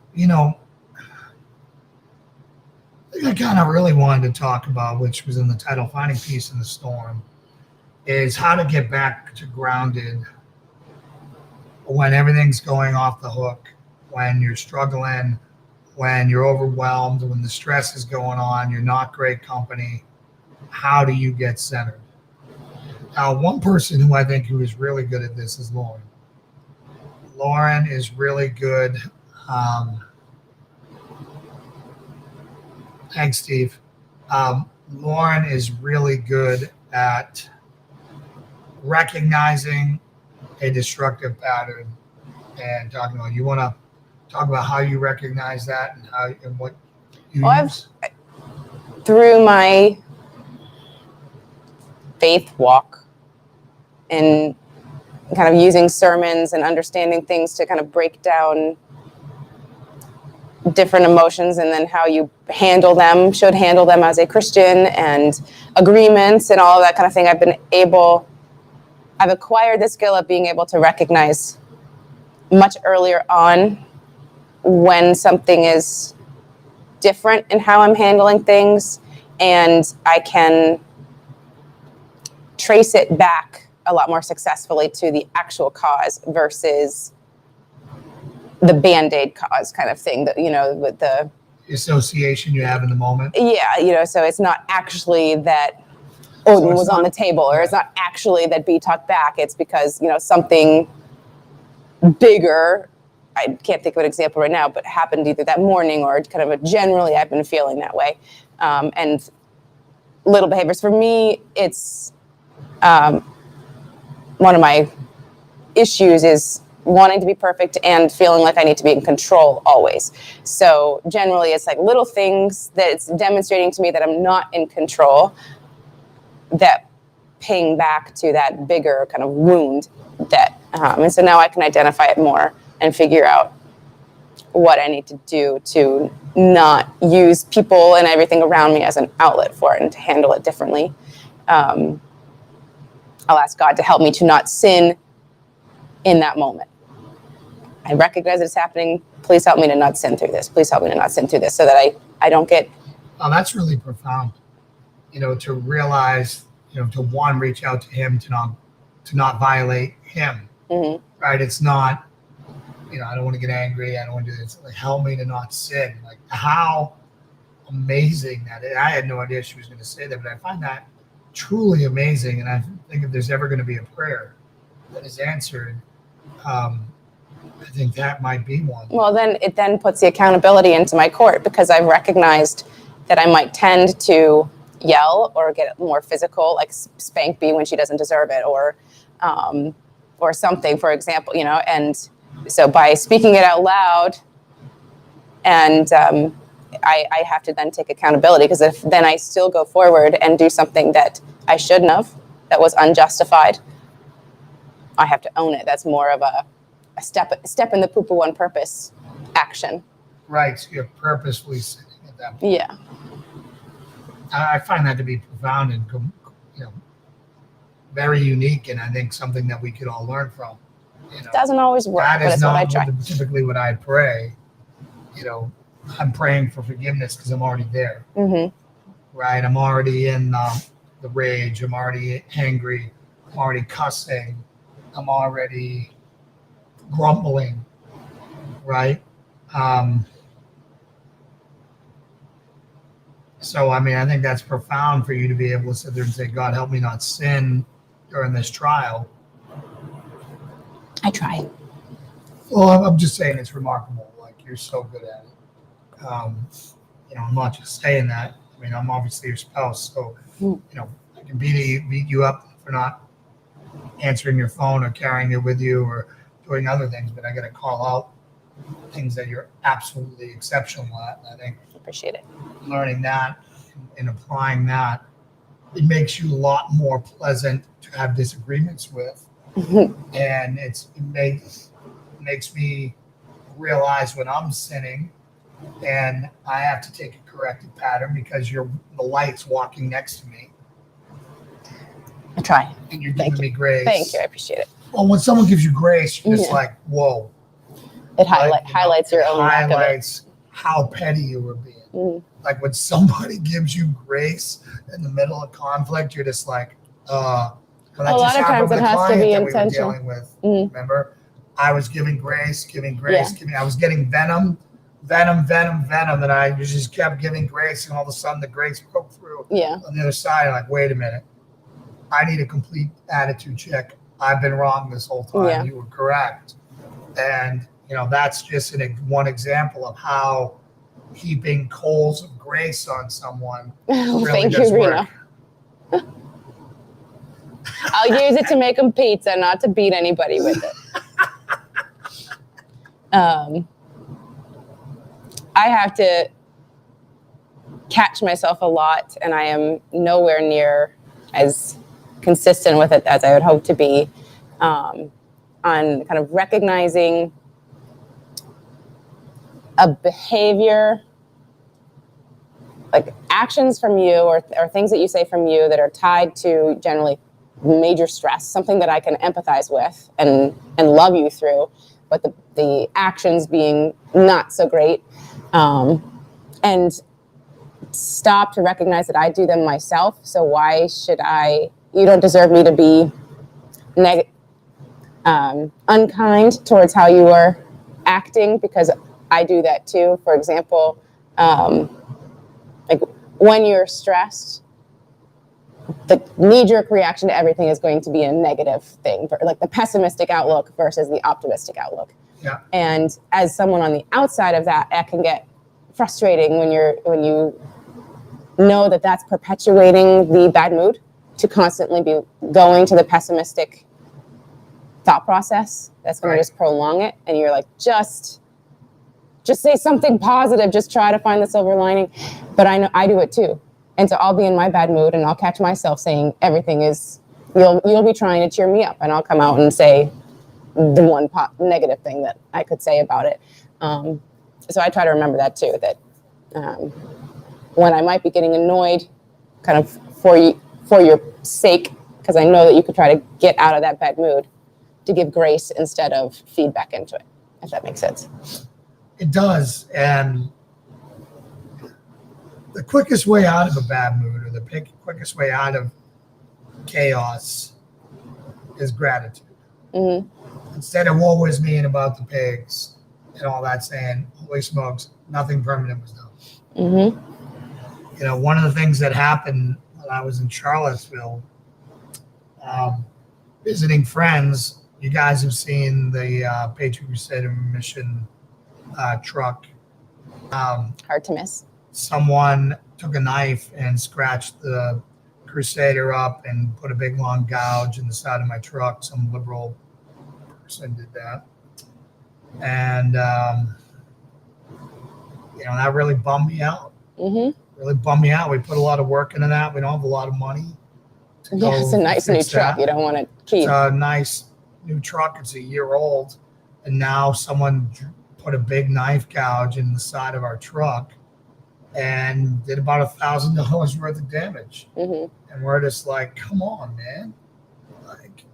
I kind of really wanted to talk about, which was in the title, Finding Peace in the Storm, is how to get back to grounded when everything's going off the hook, when you're struggling, when you're overwhelmed, when the stress is going on, you're not great company. How do you get centered? Now, one person who I think who is really good at this is Lauren. Lauren is really good. Thanks, Steve. Lauren is really good at recognizing a destructive pattern and talking about, you want to talk about how you recognize that and how and what you Well, use? Through my faith walk and kind of using sermons and understanding things to kind of break down different emotions and then how you should handle them as a Christian, and agreements and all of that kind of thing. I've acquired the skill of being able to recognize much earlier on when something is different in how I'm handling things, and I can trace it back a lot more successfully to the actual cause versus the Band-Aid cause kind of thing that, with the Association you have in the moment. Yeah, so it's not actually that Odin was on the table, or it's not actually that B talked back. It's because, something bigger, I can't think of an example right now, but happened either that morning or kind of generally I've been feeling that way. And little behaviors. For me, it's one of my issues is wanting to be perfect and feeling like I need to be in control always. So generally it's like little things that it's demonstrating to me that I'm not in control that ping back to that bigger kind of wound that, and so now I can identify it more and figure out what I need to do to not use people and everything around me as an outlet for it and to handle it differently. I'll ask God to help me to not sin in that moment. I recognize it's happening. Please help me to not sin through this. Please help me to not sin through this so that I don't get. Oh, that's really profound. To realize, to reach out to him, to not violate him. Mm-hmm. Right. It's not, I don't want to get angry. I don't want to do this. Like, help me to not sin. Like, how amazing that is. I had no idea she was going to say that, but I find that truly amazing. And I think if there's ever going to be a prayer that is answered, I think that might be one. Well, then it puts the accountability into my court, because I've recognized that I might tend to yell or get more physical, like spank B when she doesn't deserve it, or something, for example, and so by speaking it out loud, and I have to then take accountability, because if then I still go forward and do something that I shouldn't have, that was unjustified, I have to own it. That's more of a step in the poo-poo on purpose action. Right. So you're purposefully sitting at that point. Yeah. I find that to be profound and, very unique, and I think something that we could all learn from. It doesn't always work, that but is it's what I not try. typically what I pray. I'm praying for forgiveness because I'm already there. Mm-hmm. Right. I'm already in the rage. I'm already angry. I'm already cussing. I'm already grumbling. Right. So, I think that's profound for you to be able to sit there and say, God, help me not sin during this trial. I try. Well, I'm just saying it's remarkable. Like, you're so good at it. I'm not just saying that. I'm obviously your spouse, so, I can beat you up for not answering your phone or carrying it with you or doing other things, but I got to call out things that you're absolutely exceptional at. And I think Appreciate it. learning that and applying that, it makes you a lot more pleasant to have disagreements with. And it makes me realize when I'm sinning and I have to take a corrective pattern because the light's walking next to me. I try. And you're giving me grace. Thank you. I appreciate it. Well, when someone gives you grace, you're just like, whoa. It highlights your own lack of it. Highlights how petty you were being. Mm. Like when somebody gives you grace in the middle of conflict, you're just like, well, a lot of times it has to be intentional. We were dealing with, remember? I was giving grace. I was getting venom, and I just kept giving grace, and all of a sudden the grace broke through. Yeah. On the other side, I'm like, wait a minute. I need a complete attitude check. I've been wrong this whole time. Yeah. You were correct. And, that's just one example of how heaping coals of grace on someone really Thank does you, work. Rena. I'll use it to make them pizza, not to beat anybody with it. I have to catch myself a lot, and I am nowhere near as consistent with it as I would hope to be, on kind of recognizing a behavior, like actions from you or things that you say from you that are tied to generally major stress, something that I can empathize with and love you through, but the actions being not so great, and stop to recognize that I do them myself. So why should you don't deserve me to be unkind towards how you are acting, because I do that too. For example, like when you're stressed, the knee-jerk reaction to everything is going to be a negative thing, like the pessimistic outlook versus the optimistic outlook. Yeah. And as someone on the outside of that, it can get frustrating when you know that that's perpetuating the bad mood, to constantly be going to the pessimistic thought process that's going to just prolong it. And you're like, just say something positive, just try to find the silver lining. But I know I do it too. And so I'll be in my bad mood and I'll catch myself saying everything is, you'll be trying to cheer me up, and I'll come out and say the one negative thing that I could say about it. So I try to remember that too, that when I might be getting annoyed kind of for your sake, because I know that you could try to get out of that bad mood, to give grace instead of feedback into it, if that makes sense. It does. And the quickest way out of a bad mood, or the quickest way out of chaos, is gratitude. Mm-hmm. Instead of woe is me and about the pigs and all that, saying, holy smokes, nothing permanent was done. Mm-hmm. You know, one of the things that happened when I was in Charlottesville, visiting friends, you guys have seen the Patriot Crusader mission truck. Hard to miss. Someone took a knife and scratched the Crusader up and put a big long gouge in the side of my truck. Some liberal person did that. And, that really bummed me out. Mm-hmm. Really bummed me out. We put a lot of work into that. We don't have a lot of money. Yeah, it's a nice new truck. You don't want to keep. It's a nice new truck. It's a year old. And now someone put a big knife gouge in the side of our truck and did about $1,000 worth of damage. Mm-hmm. And we're just like, come on, man. Like,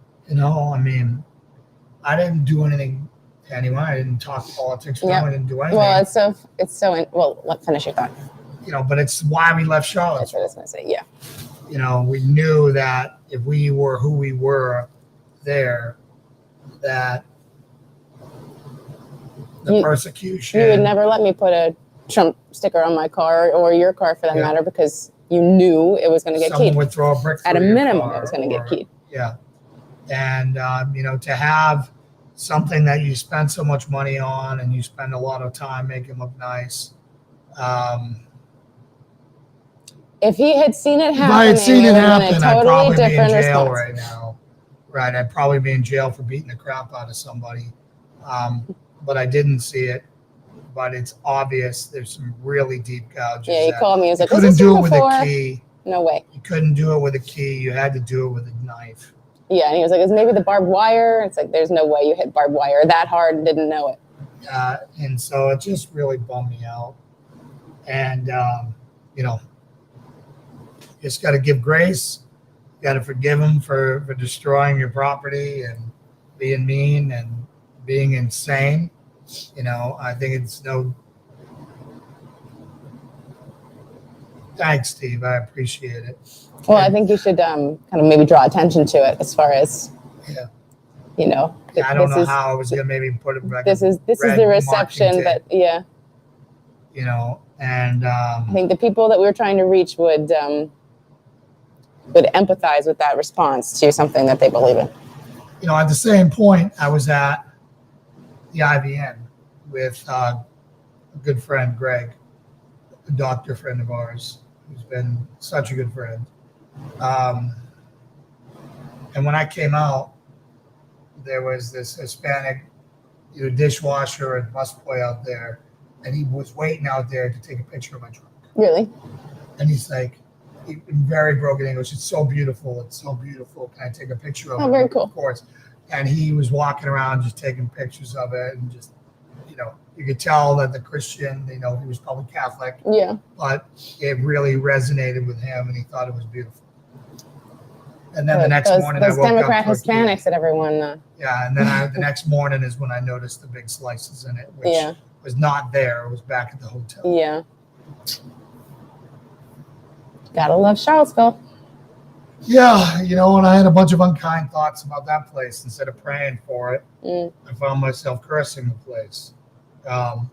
I didn't do anything to anyone. I didn't talk politics to anyone. I didn't do anything. Well, finish your thought. But it's why we left Charlotte. That's what I was going to say, yeah. We knew that if we were who we were there, that the persecution. You would never let me put a Trump sticker on my car, or your car for that matter, because you knew it was going to get someone keyed. Would throw a brick at a your minimum car, it was going to get keyed. Yeah. And to have something that you spend so much money on and you spend a lot of time making look nice. If he had seen it happen, if I had seen it happen, I'd probably be in jail response. right now. Right, I'd probably be in jail for beating the crap out of somebody. But I didn't see it. But it's obvious there's some really deep gouges. Yeah, he called me. He was like, couldn't do it with a key. No way. You couldn't do it with a key. You had to do it with a knife. Yeah, and he was like, it's maybe the barbed wire. It's like, there's no way you hit barbed wire that hard and didn't know it. And so it just really bummed me out. And, just got to give grace. You got to forgive him for destroying your property and being mean and being insane. I think it's Thanks, Steve. I appreciate it. Well, I think you should kind of maybe draw attention to it as far as, I don't know how I was going to maybe put it back. This is the reception that, and I think the people that we were trying to reach would empathize with that response to something that they believe in. At the same point, I was at the IVN with a good friend, Greg, a doctor friend of ours, who's been such a good friend. And when I came out, there was this Hispanic dishwasher and busboy out there, and he was waiting out there to take a picture of my truck. Really? And he's like, in very broken English, it's so beautiful. It's so beautiful. Can I take a picture of it? Oh, very cool. Of course. And he was walking around just taking pictures of it, and just, you could tell that the Christian, he was probably Catholic. Yeah. But it really resonated with him, and he thought it was beautiful. And then the next morning, those I woke Democrat up to a Hispanics that everyone. yeah, and then the next morning is when I noticed the big slices in it, which was not there. It was back at the hotel. Yeah. Gotta love Charlottesville. Yeah, and I had a bunch of unkind thoughts about that place. Instead of praying for it, I found myself cursing the place. And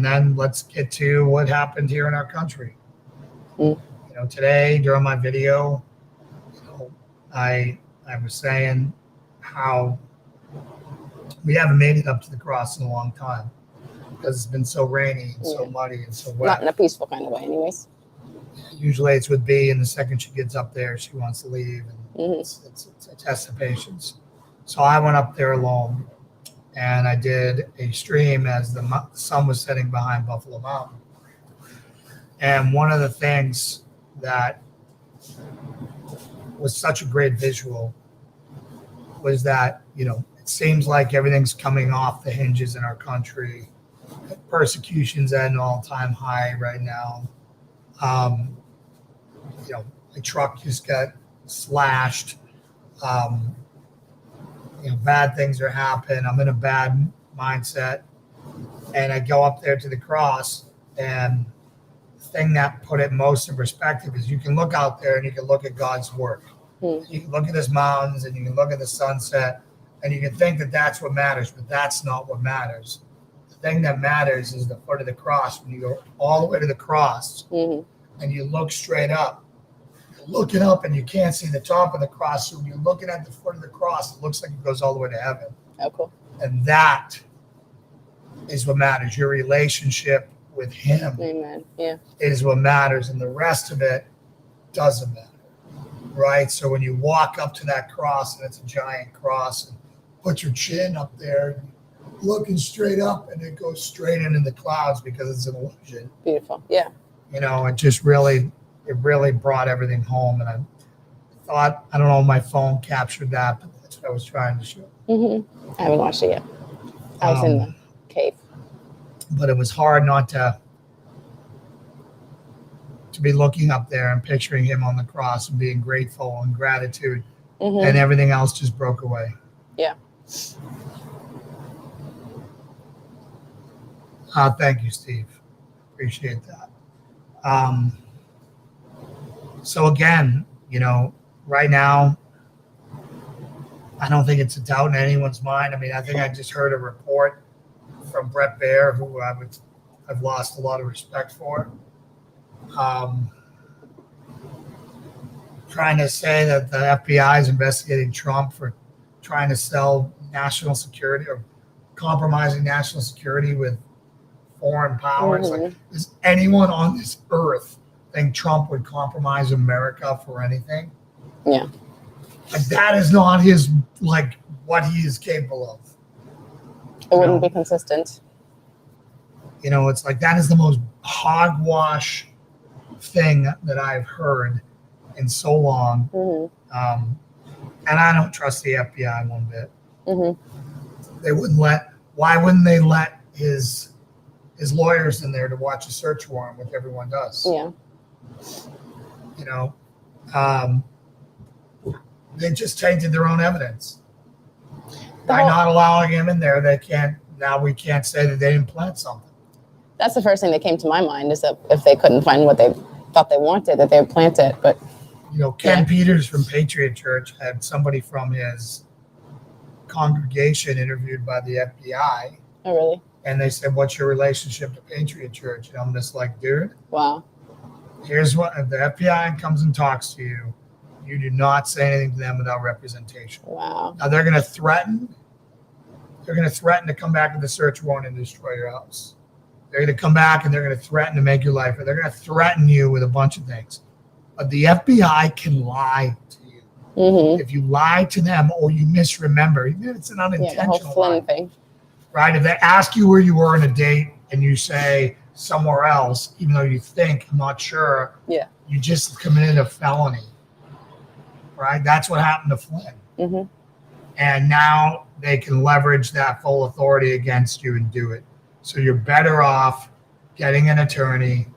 then let's get to what happened here in our country. Today during my video, I was saying how we haven't made it up to the cross in a long time because it's been so rainy and so muddy and so wet. Not in a peaceful kind of way, anyways. Usually it's with B, and the second she gets up there, she wants to leave, and it's a test of patience. So I went up there alone, and I did a stream as the sun was setting behind Buffalo Mountain. And one of the things that was such a great visual was that, it seems like everything's coming off the hinges in our country. Persecution's at an all-time high right now. My truck just got slashed. Bad things are happening. I'm in a bad mindset. And I go up there to the cross, and the thing that put it most in perspective is you can look out there and you can look at God's work. You can look at his mountains and you can look at the sunset, and you can think that that's what matters, but that's not what matters. The thing that matters is the foot of the cross. When you go all the way to the cross and you look straight up, you're looking up and you can't see the top of the cross. So when you're looking at the foot of the cross, it looks like it goes all the way to heaven. Oh, cool. And that is what matters. Your relationship with him is what matters. And the rest of it doesn't matter. Right? So when you walk up to that cross, and it's a giant cross, and put your chin up there, looking straight up, and it goes straight into the clouds because it's an illusion. Beautiful. Yeah. It just really brought everything home. And I thought, I don't know if my phone captured that, but that's what I was trying to show. I haven't watched it yet. I was in the cave. But it was hard not to be looking up there and picturing him on the cross and being grateful and gratitude, and everything else just broke away. Yeah. Thank you, Steve. Appreciate that. So again, right now, I don't think it's a doubt in anyone's mind. I mean, I think I just heard a report from Brett Baer, who I've lost a lot of respect for. Trying to say that the FBI is investigating Trump for trying to sell national security or compromising national security with foreign powers. Like, does anyone on this earth think Trump would compromise America for anything? Yeah. Like, that is not what he is capable of. It wouldn't be consistent. It's like that is the most hogwash thing that I've heard in so long. And I don't trust the FBI one bit. They why wouldn't they let his lawyers in there to watch a search warrant, which everyone does? Yeah. They just tainted their own evidence. By not allowing him in there, we can't say that they didn't plant something. That's the first thing that came to my mind, is that if they couldn't find what they thought they wanted, that they would plant it. But Ken Peters from Patriot Church had somebody from his congregation interviewed by the FBI. Oh, really? And they said, "What's your relationship to Patriot Church?" And I'm just like, dude, wow. Here's what, if the FBI comes and talks to you, you do not say anything to them without representation. Wow. Now they're going to threaten. They're going to threaten to come back with a search warrant and destroy your house. They're going to come back and they're going to threaten to make your life. They're going to threaten you with a bunch of things. But the FBI can lie to you. Mm-hmm. If you lie to them or you misremember, even if it's an Yeah, the whole unintentional Flynn lie, thing. right? If they ask you where you were on a date and you say somewhere else, even though you think, I'm not sure, Yeah. you just committed a felony, right? That's what happened to Flynn. Mm-hmm. And now they can leverage that full authority against you and do it. So you're better off getting an attorney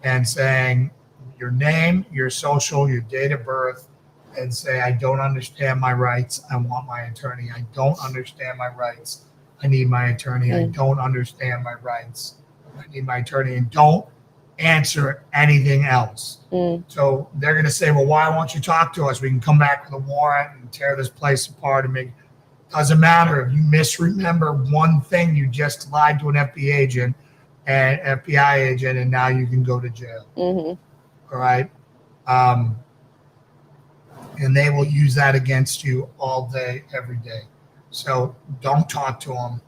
and saying your name, your social, your date of birth, and say, I don't understand my rights. I want my attorney. I don't understand my rights. I need my attorney. I don't understand my rights. I need my attorney. And don't answer anything else. So they're going to say, well, why won't you talk to us? We can come back with a warrant and tear this place apart and make. Doesn't matter if you misremember one thing, you just lied to an FBI agent, and now you can go to jail. Mm-hmm. All right. And they will use that against you all day, every day. So don't talk to them.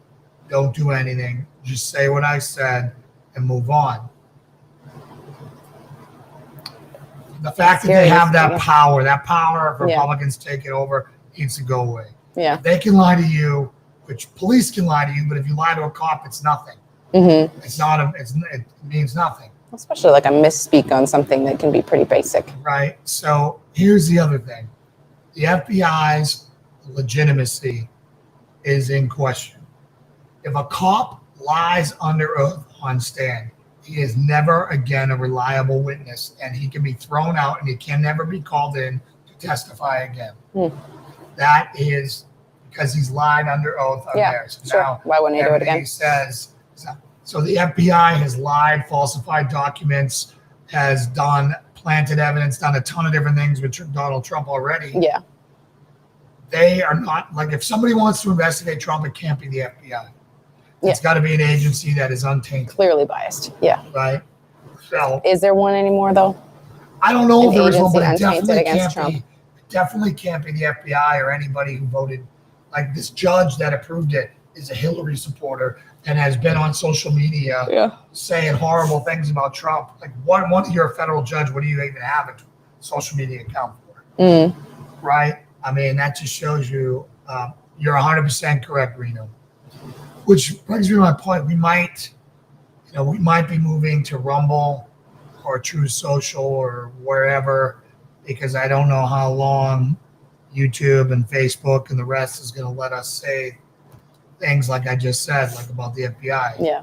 Don't do anything. Just say what I said and move on. The fact that they have that power if Republicans take it over, needs to go away. Yeah. They can lie to you, which police can lie to you, but if you lie to a cop, it's nothing. Mm-hmm. It means nothing. Especially like a misspeak on something that can be pretty basic. Right. So here's the other thing. The FBI's legitimacy is in question. If a cop lies under oath on stand, he is never again a reliable witness, and he can be thrown out and he can never be called in to testify again. That is because he's lied under oath on there. So sure. now Why wouldn't he do it again? He says, so the FBI has lied, falsified documents, has planted evidence, done a ton of different things with Donald Trump already. Yeah. They are not, like, if somebody wants to investigate Trump, it can't be the FBI. It's got to be an agency that is untainted. Clearly biased. Yeah. Right? So is there one anymore, though? I don't know if there is one, but it definitely can't be the FBI or anybody who voted. Like, this judge that approved it is a Hillary supporter and has been on social media saying horrible things about Trump. Like, you're a federal judge, what do you even have a social media account for? Right? I mean, that just shows you you're 100% correct, Reno. Which brings me to my point. We might be moving to Rumble or True Social or wherever, because I don't know how long YouTube and Facebook and the rest is going to let us say things like I just said, like about the FBI. Yeah.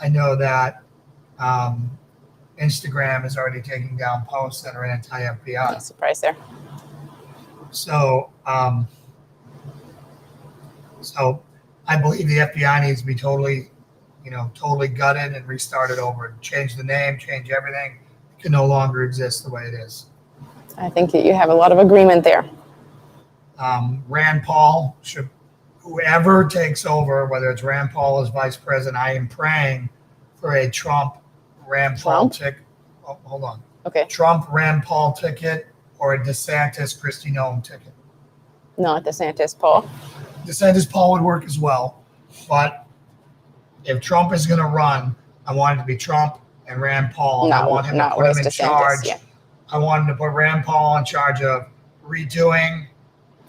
I know that Instagram is already taking down posts that are anti-FBI. No surprise there. So I believe the FBI needs to be totally gutted and restarted over. Change the name, change everything. It can no longer exist the way it is. I think that you have a lot of agreement there. Rand Paul whoever takes over, whether it's Rand Paul as vice president, I am praying for a Trump-Rand Paul ticket. Oh, hold on. Okay. Trump-Rand Paul ticket or a DeSantis-Kristi Noem ticket. Not DeSantis, Paul. DeSantis Paul would work as well, but if Trump is going to run, I want it to be Trump and Rand Paul. And I want him to put him in charge. Yeah. I want him to put Rand Paul in charge of redoing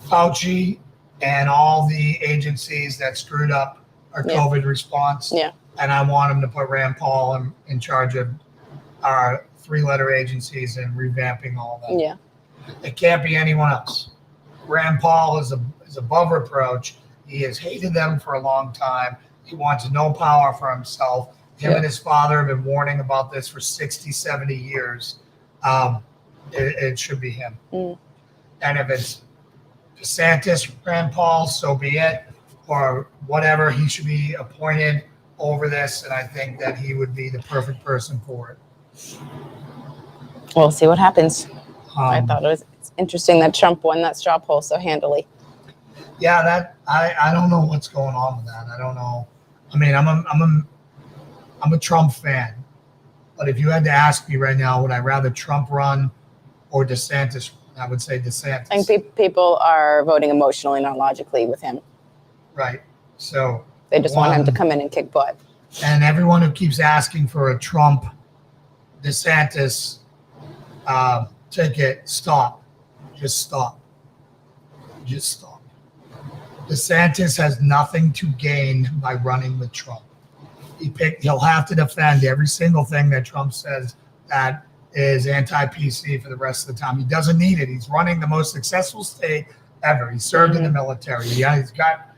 Fauci and all the agencies that screwed up our COVID response. Yeah. And I want him to put Rand Paul in charge of our 3-letter agencies and revamping all that. Yeah. It can't be anyone else. Rand Paul is above reproach. He has hated them for a long time. He wants no power for himself. Him and his father have been warning about this for 60, 70 years. It should be him. And if it's DeSantis, Rand Paul, so be it, or whatever, he should be appointed over this, and I think that he would be the perfect person for it. We'll see what happens. I thought it's interesting that Trump won that straw poll so handily. Yeah, that I don't know what's going on with that. I don't know. I mean, I'm a Trump fan, but if you had to ask me right now, would I rather Trump run or DeSantis? I would say DeSantis. I think people are voting emotionally, not logically, with him. Right. So they just want him to come in and kick butt. And everyone who keeps asking for a Trump DeSantis ticket, stop. Just stop. Just stop. DeSantis has nothing to gain by running with Trump. He'll have to defend every single thing that Trump says that is anti-PC for the rest of the time. He doesn't need it. He's running the most successful state ever. He served in the military. Yeah, he's got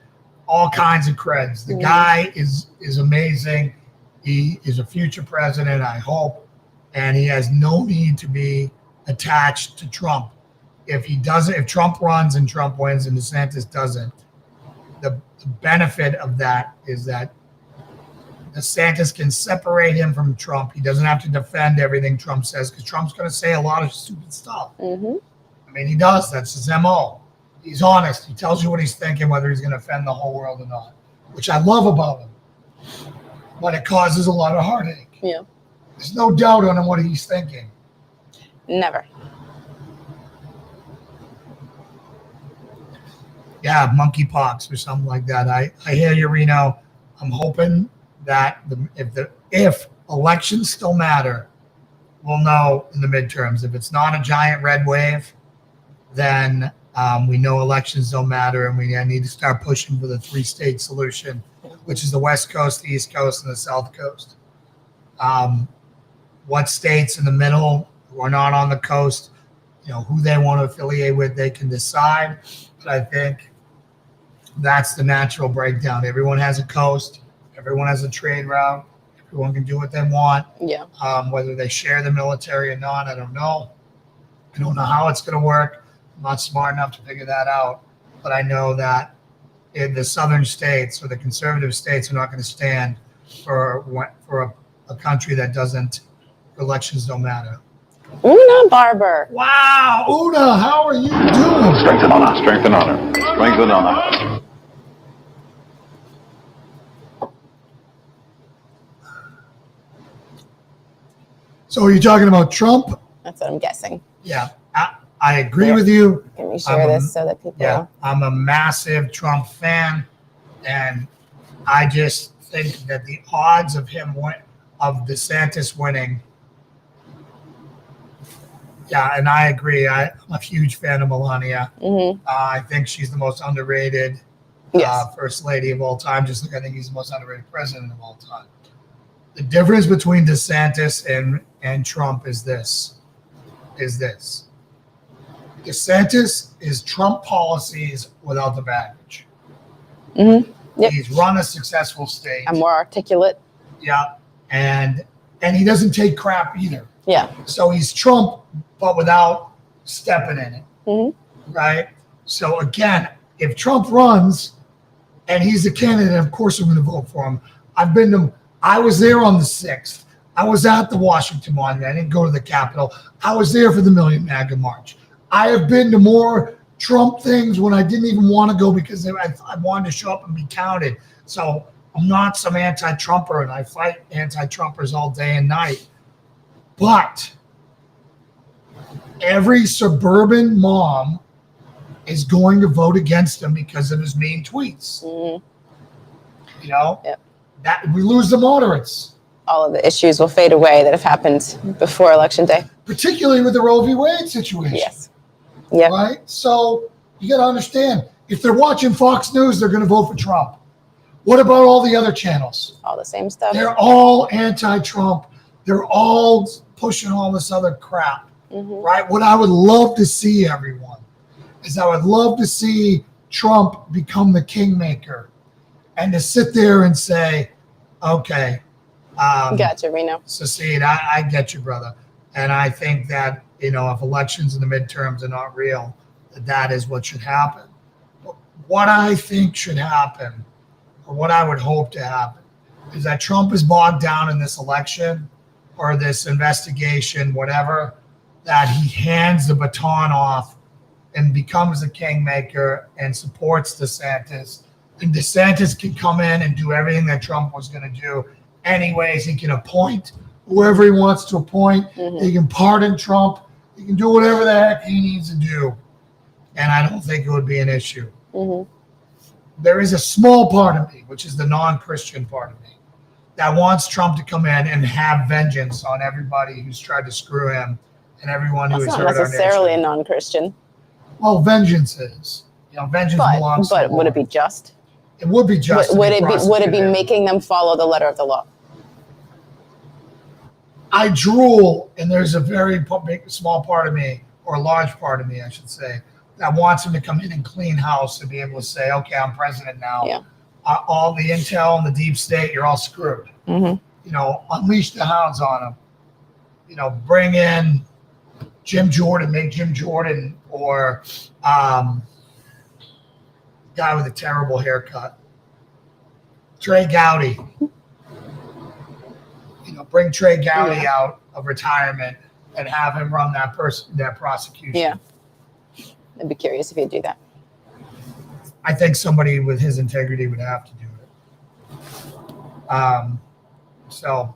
all kinds of creds. The guy is amazing. He is a future president, I hope, and he has no need to be attached to Trump. If Trump runs and Trump wins and DeSantis doesn't, the benefit of that is that DeSantis can separate him from Trump. He doesn't have to defend everything Trump says because Trump's going to say a lot of stupid stuff. I mean, he does. That's his MO. He's honest. He tells you what he's thinking, whether he's going to offend the whole world or not, which I love about him. But it causes a lot of heartache. Yeah. There's no doubt on what he's thinking. Never. Yeah, monkeypox or something like that. I hear you, Reno. I'm hoping that if elections still matter, we'll know in the midterms. If it's not a giant red wave, then we know elections don't matter, and we need to start pushing for the 3-state solution, which is the West Coast, the East Coast, and the South Coast. What states in the middle who are not on the coast, who they want to affiliate with, they can decide. But I think that's the natural breakdown. Everyone has a coast. Everyone has a trade route. Everyone can do what they want. Yeah. Whether they share the military or not, I don't know. I don't know how it's going to work. I'm not smart enough to figure that out. But I know that in the southern states or the conservative states are not going to stand for a country that elections don't matter. Una Barber. Wow, Una, how are you doing? Strength and honor. Strength and honor. Strength and honor. So are you talking about Trump? That's what I'm guessing. Yeah, I agree with you. Can we share this so that people... Yeah, I'm a massive Trump fan, and I just think that the odds of DeSantis winning. Yeah, and I agree. I'm a huge fan of Melania. I think she's the most underrated first lady of all time, just like I think he's the most underrated president of all time. The difference between DeSantis and Trump is this. DeSantis is Trump policies without the baggage. Yep. He's run a successful state. I'm more articulate. Yeah, and he doesn't take crap either. Yeah. So he's Trump, but without stepping in it, right? So again, if Trump runs and he's the candidate, of course I'm going to vote for him. I was there on the 6th. I was at the Washington Monument. I didn't go to the Capitol. I was there for the Million MAGA March. I have been to more Trump things when I didn't even want to go because I wanted to show up and be counted. So I'm not some anti-Trumper, and I fight anti-Trumpers all day and night. But every suburban mom is going to vote against him because of his mean tweets. Yep. That we lose the moderates. All of the issues will fade away that have happened before Election Day. Particularly with the Roe v. Wade situation. Yes. Yeah. Right? So you got to understand, if they're watching Fox News, they're going to vote for Trump. What about all the other channels? All the same stuff. They're all anti-Trump. They're all pushing all this other crap. Right? What I would love to see, everyone, is I would love to see Trump become the kingmaker and to sit there and say, okay. Gotcha, Reno. Secede, I get you, brother. And I think that, if elections in the midterms are not real, that is what should happen. But what I think should happen, or what I would hope to happen, is that Trump is bogged down in this election or this investigation, whatever, that he hands the baton off and becomes the kingmaker and supports DeSantis. And DeSantis can come in and do everything that Trump was going to do. Anyways, he can appoint whoever he wants to appoint. He can pardon Trump. He can do whatever the heck he needs to do. And I don't think it would be an issue. There is a small part of me, which is the non-Christian part of me, that wants Trump to come in and have vengeance on everybody who's tried to screw him and everyone who has hurt our nation. That's not necessarily a non-Christian. Well, vengeance is, vengeance belongs to the But would it Lord. be just? It would be just. to Would it be prosecuted. making them follow the letter of the law? I drool, and there's a very small part of me, or a large part of me, I should say, that wants him to come in and clean house and be able to say, okay, I'm president now. Yeah. All the intel and the deep state, you're all screwed. Unleash the hounds on them. Bring in Jim Jordan, make Jim Jordan, or guy with a terrible haircut, Trey Gowdy. Bring Trey Gowdy out of retirement and have him run that prosecution. Yeah. I'd be curious if he'd do that. I think somebody with his integrity would have to do it. So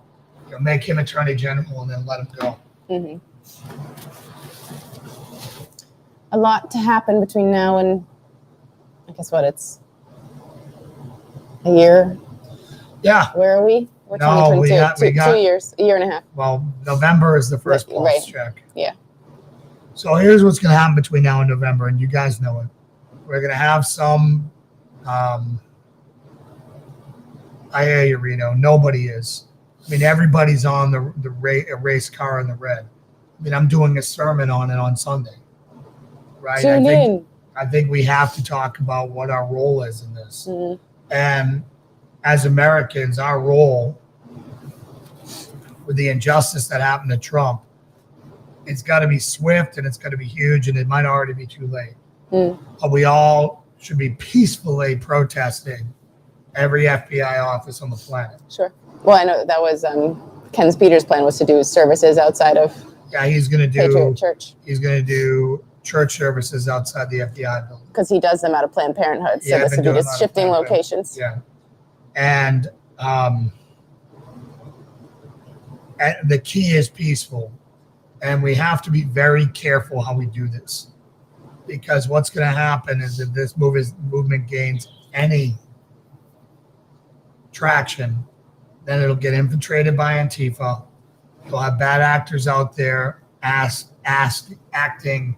make him attorney general and then let him go. A lot to happen between now and, I guess it's a year. Yeah. Where are we? We're No, 2022. we got 2 years, a year and a half. Well, November is the first pulse Right. check. Yeah. So here's what's going to happen between now and November, and you guys know it. We're going to have some. I hear you, Reno. Nobody is. I mean, everybody's on the race car in the red. I mean, I'm doing a sermon on it on Sunday, right? Tune in. I think we have to talk about what our role is in this, and as Americans, our role with the injustice that happened to Trump, it's got to be swift and it's got to be huge, and it might already be too late. But we all should be peacefully protesting every FBI office on the planet. Sure. Well, I know that was Ken Speeder's plan was to do services outside of He's going to do Patriot Church. He's going to do church services outside the FBI building. Because he does them out of Planned Parenthood. So this would be just shifting locations. Yeah. And the key is peaceful. And we have to be very careful how we do this. Because what's going to happen is if this movement gains any traction, then it'll get infiltrated by Antifa. You'll have bad actors out there acting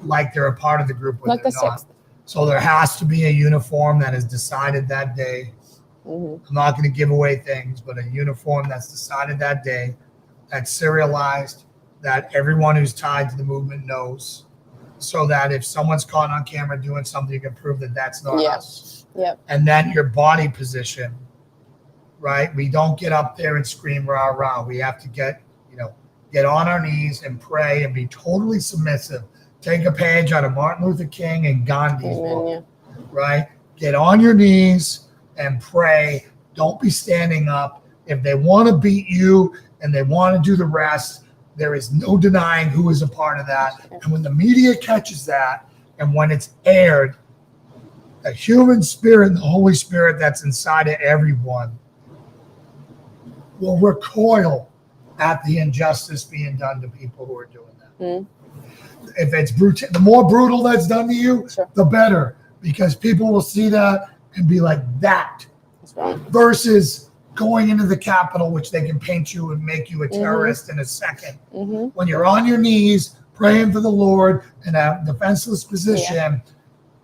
like they're a part of the group when Like they're the not. 6th. So there has to be a uniform that is decided that day. I'm not going to give away things, but a uniform that's decided that day, that's serialized, that everyone who's tied to the movement knows, so that if someone's caught on camera doing something, you can prove that that's not us. Yep. And then your body position, right? We don't get up there and scream rah rah. We have to get on our knees and pray and be totally submissive. Take a page out of Martin Luther King and Gandhi's book, right? Get on your knees and pray. Don't be standing up. If they want to beat you and they want to do the rest, there is no denying who is a part of that. And when the media catches that, and when it's aired, the human spirit and the Holy Spirit that's inside of everyone will recoil at the injustice being done to people who are doing that. If it's brutal, the more brutal that's done to you, the better, because people will see that and be like, that versus going into the Capitol, which they can paint you and make you a terrorist in a second. When you're on your knees praying for the Lord in a defenseless position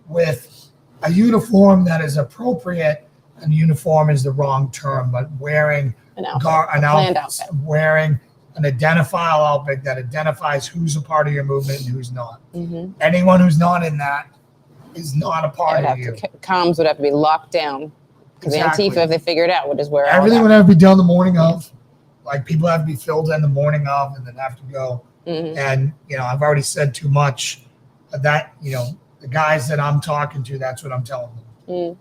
with a uniform that is appropriate, and uniform is the wrong term, but wearing wearing an identifiable outfit that identifies who's a part of your movement and who's not. Anyone who's not in that is not a part of you. Comms would have to be locked down. Because Antifa, if they figure it out, would just wear everything would have to be done the morning of. Like people have to be filled in the morning of and then have to go. And, I've already said too much. That, the guys that I'm talking to, that's what I'm telling them.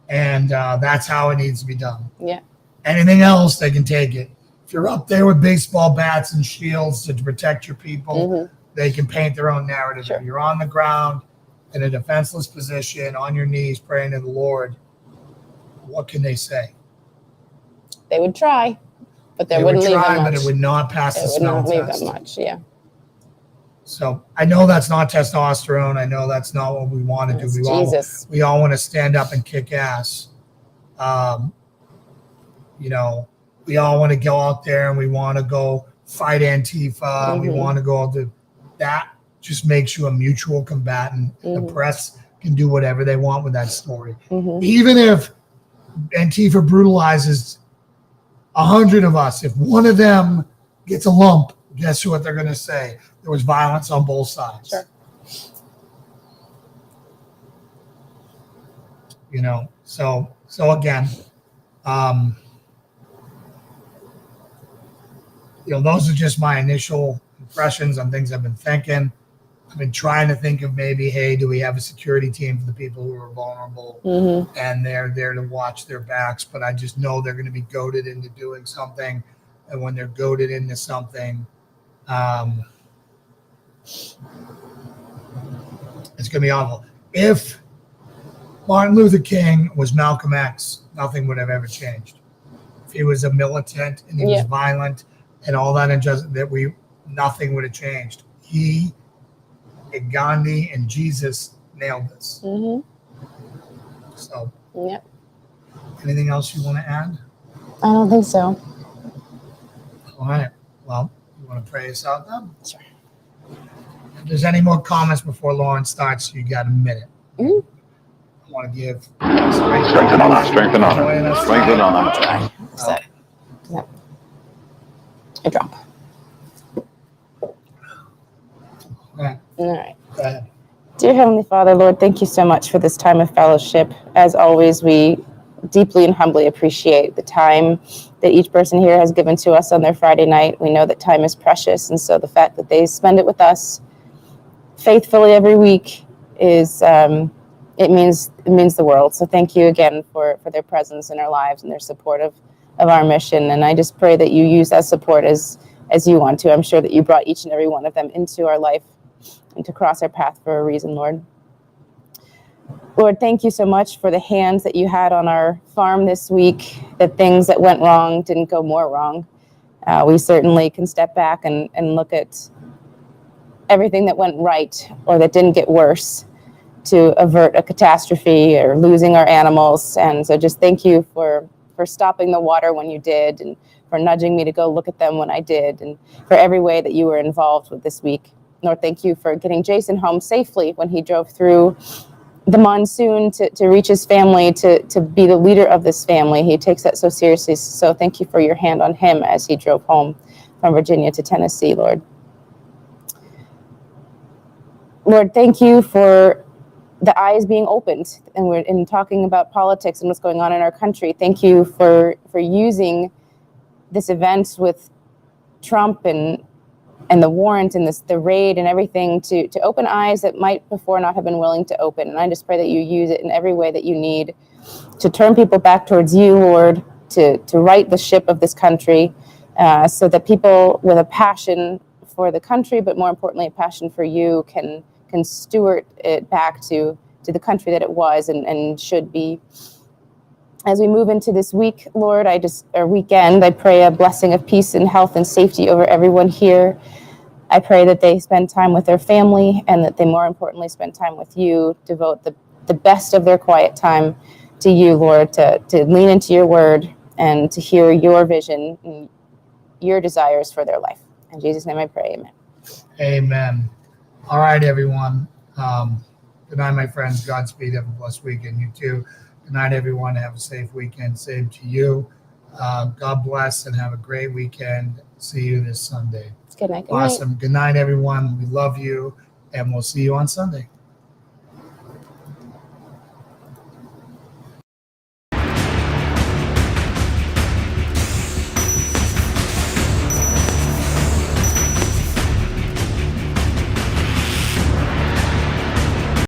And that's how it needs to be done. Yeah. Anything else, they can take it. If you're up there with baseball bats and shields to protect your people, they can paint their own narrative. If you're on the ground in a defenseless position, on your knees, praying to the Lord, what can they say? They would try, but they wouldn't leave them much. But it would not pass the smell test. It would not leave them much, yeah. So I know that's not testosterone. I know that's not what we want to do. We all want to stand up and kick ass. We all want to go out there and we want to go fight Antifa. We want to go out to that just makes you a mutual combatant. The press can do whatever they want with that story. Even if Antifa brutalizes 100 of us, if one of them gets a lump, guess what they're going to say? There was violence on both sides. Sure. You know, so again, you know, those are just my initial impressions on things I've been thinking. I've been trying to think of maybe, hey, do we have a security team for the people who are vulnerable and they're there to watch their backs? But I just know they're going to be goaded into doing something. And when they're goaded into something, it's going to be awful. If Martin Luther King was Malcolm X, nothing would have ever changed. If he was a militant and he was violent and all that injustice, nothing would have changed. He and Gandhi and Jesus nailed this. So, anything else you want to add? I don't think so. All right. Well, you want to pray us out then? Sure. If there's any more comments before Lauren starts, you got a minute. I want to give Strength and honor. Strength and honor. Strength and honor. I drop. All right. All right. Go ahead. Dear Heavenly Father, Lord, thank you so much for this time of fellowship. As always, we deeply and humbly appreciate the time that each person here has given to us on their Friday night. We know that time is precious, and so the fact that they spend it with us faithfully every week is it means the world. So thank you again for their presence in our lives and their support of our mission. And I just pray that you use that support as you want to. I'm sure that you brought each and every one of them into our life and to cross our path for a reason, Lord. Lord, thank you so much for the hands that you had on our farm this week, that things that went wrong didn't go more wrong. We certainly can step back and look at everything that went right or that didn't get worse to avert a catastrophe or losing our animals. And so just thank you for stopping the water when you did, and for nudging me to go look at them when I did, and for every way that you were involved with this week. Lord, thank you for getting Jason home safely when he drove through the monsoon to reach his family, to be the leader of this family. He takes that so seriously. So thank you for your hand on him as he drove home from Virginia to Tennessee, Lord. Lord, thank you for the eyes being opened, and we're in talking about politics and what's going on in our country. Thank you for using this event with Trump and the warrant and the raid and everything to open eyes that might before not have been willing to open. And I just pray that you use it in every way that you need to turn people back towards you, Lord, to right the ship of this country, so that people with a passion for the country, but more importantly, a passion for you, can steward it back to the country that it was and should be. As we move into this week, Lord, weekend, I pray a blessing of peace and health and safety over everyone here. I pray that they spend time with their family, and that they more importantly spend time with you, devote the best of their quiet time to you, Lord, to lean into your word and to hear your vision and your desires for their life. In Jesus' name I pray, amen. Amen. All right, everyone. Good night, my friends. Godspeed. Have a blessed weekend. You too. Good night, everyone. Have a safe weekend. Same to you. God bless and have a great weekend. See you this Sunday. Good night. Awesome. Good night, everyone. We love you, and we'll see you on Sunday.